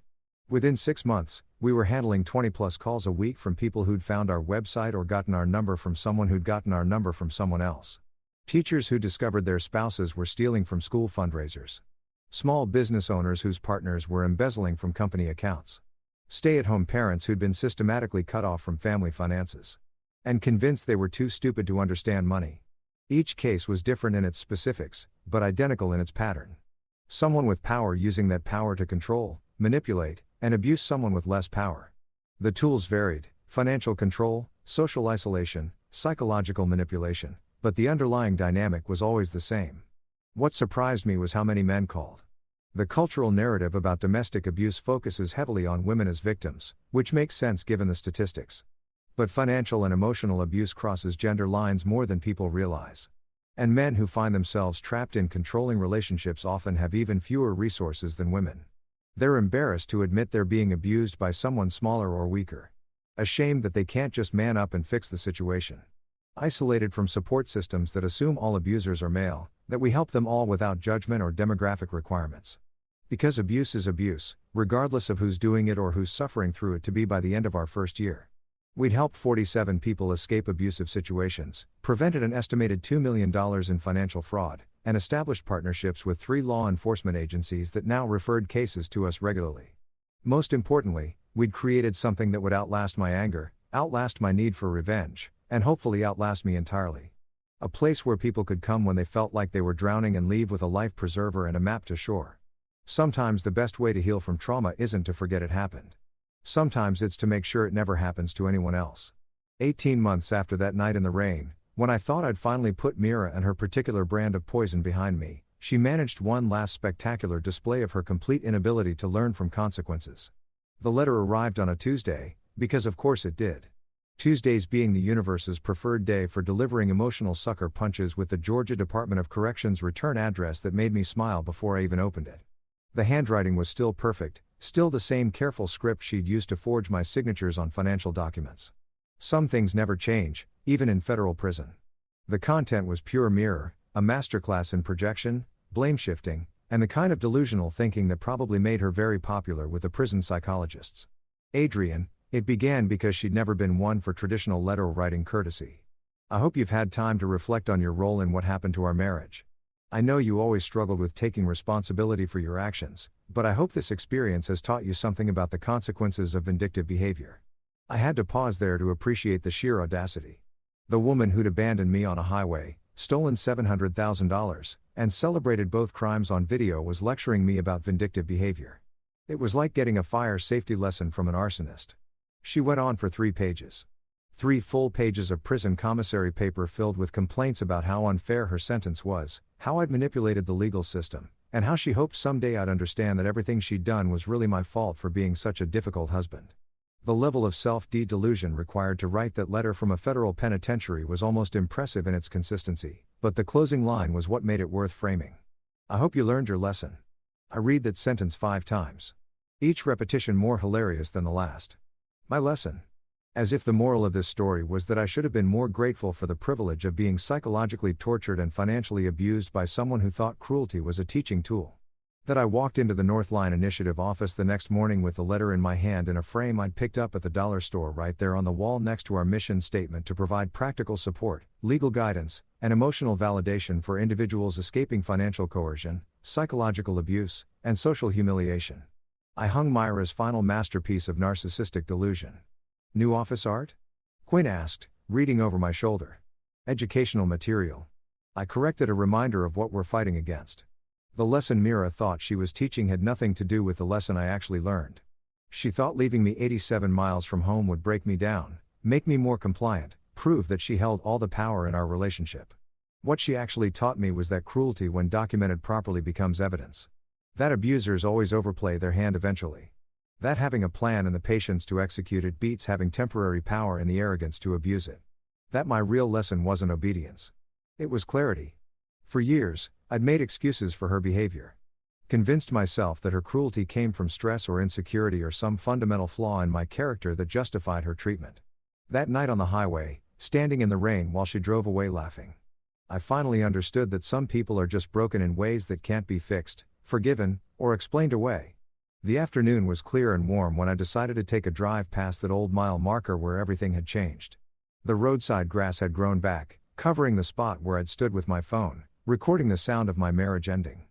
Within 6 months, we were handling 20+ calls a week from people who'd found our website or gotten our number from someone who'd gotten our number from someone else. Teachers who discovered their spouses were stealing from school fundraisers. Small business owners whose partners were embezzling from company accounts. Stay-at-home parents who'd been systematically cut off from family finances. And convinced they were too stupid to understand money. Each case was different in its specifics, but identical in its pattern. Someone with power using that power to control, manipulate, and abuse someone with less power. The tools varied: financial control, social isolation, psychological manipulation, but the underlying dynamic was always the same. What surprised me was how many men called. The cultural narrative about domestic abuse focuses heavily on women as victims, which makes sense given the statistics. But financial and emotional abuse crosses gender lines more than people realize. And men who find themselves trapped in controlling relationships often have even fewer resources than women. They're embarrassed to admit they're being abused by someone smaller or weaker. Ashamed that they can't just man up and fix the situation. Isolated from support systems that assume all abusers are male, that we help them all without judgment or demographic requirements. Because abuse is abuse, regardless of who's doing it or who's suffering through it. To be by the end of our first year, we'd helped 47 people escape abusive situations, prevented an estimated $2 million in financial fraud, and established partnerships with 3 law enforcement agencies that now referred cases to us regularly. Most importantly, we'd created something that would outlast my anger, outlast my need for revenge, and hopefully outlast me entirely. A place where people could come when they felt like they were drowning and leave with a life preserver and a map to shore. Sometimes the best way to heal from trauma isn't to forget it happened. Sometimes it's to make sure it never happens to anyone else. 18 months after that night in the rain, when I thought I'd finally put Meera and her particular brand of poison behind me, she managed one last spectacular display of her complete inability to learn from consequences. The letter arrived on a Tuesday, because of course it did. Tuesdays being the universe's preferred day for delivering emotional sucker punches, with the Georgia Department of Corrections return address that made me smile before I even opened it. The handwriting was still perfect, still the same careful script she'd used to forge my signatures on financial documents. Some things never change, even in federal prison. The content was pure mirror, a masterclass in projection, blame shifting, and the kind of delusional thinking that probably made her very popular with the prison psychologists. Adrienne. It began because she'd never been one for traditional letter writing courtesy. I hope you've had time to reflect on your role in what happened to our marriage. I know you always struggled with taking responsibility for your actions, but I hope this experience has taught you something about the consequences of vindictive behavior. I had to pause there to appreciate the sheer audacity. The woman who'd abandoned me on a highway, stolen $700,000, and celebrated both crimes on video was lecturing me about vindictive behavior. It was like getting a fire safety lesson from an arsonist. She went on for 3 pages. 3 full pages of prison commissary paper filled with complaints about how unfair her sentence was, how I'd manipulated the legal system, and how she hoped someday I'd understand that everything she'd done was really my fault for being such a difficult husband. The level of self-delusion required to write that letter from a federal penitentiary was almost impressive in its consistency, but the closing line was what made it worth framing. I hope you learned your lesson. I read that sentence 5 times. Each repetition more hilarious than the last. My lesson. As if the moral of this story was that I should have been more grateful for the privilege of being psychologically tortured and financially abused by someone who thought cruelty was a teaching tool. That I walked into the Northline Initiative office the next morning with the letter in my hand in a frame I'd picked up at the dollar store right there on the wall next to our mission statement to provide practical support, legal guidance, and emotional validation for individuals escaping financial coercion, psychological abuse, and social humiliation. I hung Meera's final masterpiece of narcissistic delusion. New office art? Quinn asked, reading over my shoulder. Educational material. I corrected a reminder of what we're fighting against. The lesson Meera thought she was teaching had nothing to do with the lesson I actually learned. She thought leaving me 87 miles from home would break me down, make me more compliant, prove that she held all the power in our relationship. What she actually taught me was that cruelty, when documented properly, becomes evidence. That abusers always overplay their hand eventually. That having a plan and the patience to execute it beats having temporary power and the arrogance to abuse it. That my real lesson wasn't obedience. It was clarity. For years, I'd made excuses for her behavior. Convinced myself that her cruelty came from stress or insecurity or some fundamental flaw in my character that justified her treatment. That night on the highway, standing in the rain while she drove away laughing, I finally understood that some people are just broken in ways that can't be fixed, forgiven, or explained away. The afternoon was clear and warm when I decided to take a drive past that old mile marker where everything had changed. The roadside grass had grown back, covering the spot where I'd stood with my phone, recording the sound of my marriage ending.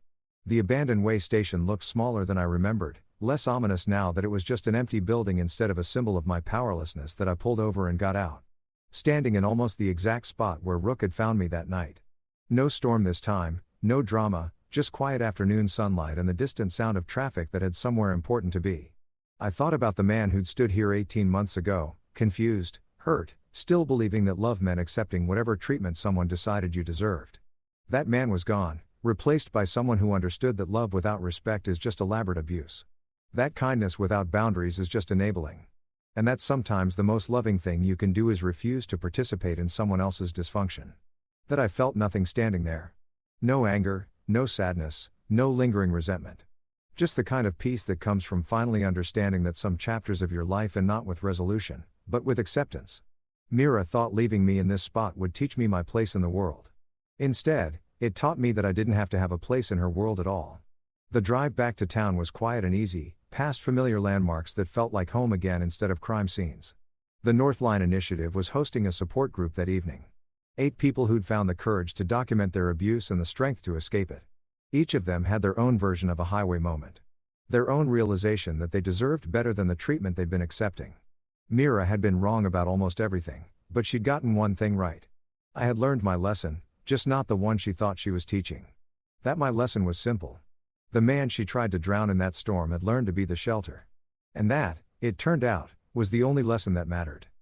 The abandoned way station looked smaller than I remembered, less ominous now that it was just an empty building instead of a symbol of my powerlessness. That I pulled over and got out. Standing in almost the exact spot where Rook had found me that night. No storm this time, no drama, just quiet afternoon sunlight and the distant sound of traffic that had somewhere important to be. I thought about the man who'd stood here 18 months ago, confused, hurt, still believing that love meant accepting whatever treatment someone decided you deserved. That man was gone, replaced by someone who understood that love without respect is just elaborate abuse. That kindness without boundaries is just enabling. And that sometimes the most loving thing you can do is refuse to participate in someone else's dysfunction. That I felt nothing standing there. No anger, no sadness, no lingering resentment. Just the kind of peace that comes from finally understanding that some chapters of your life end not with resolution, but with acceptance. Meera thought leaving me in this spot would teach me my place in the world. Instead, it taught me that I didn't have to have a place in her world at all. The drive back to town was quiet and easy, past familiar landmarks that felt like home again instead of crime scenes. The Northline Initiative was hosting a support group that evening. 8 people who'd found the courage to document their abuse and the strength to escape it. Each of them had their own version of a highway moment. Their own realization that they deserved better than the treatment they'd been accepting. Meera had been wrong about almost everything, but she'd gotten one thing right. I had learned my lesson, just not the one she thought she was teaching. That my lesson was simple. The man she tried to drown in that storm had learned to be the shelter. And that, it turned out, was the only lesson that mattered.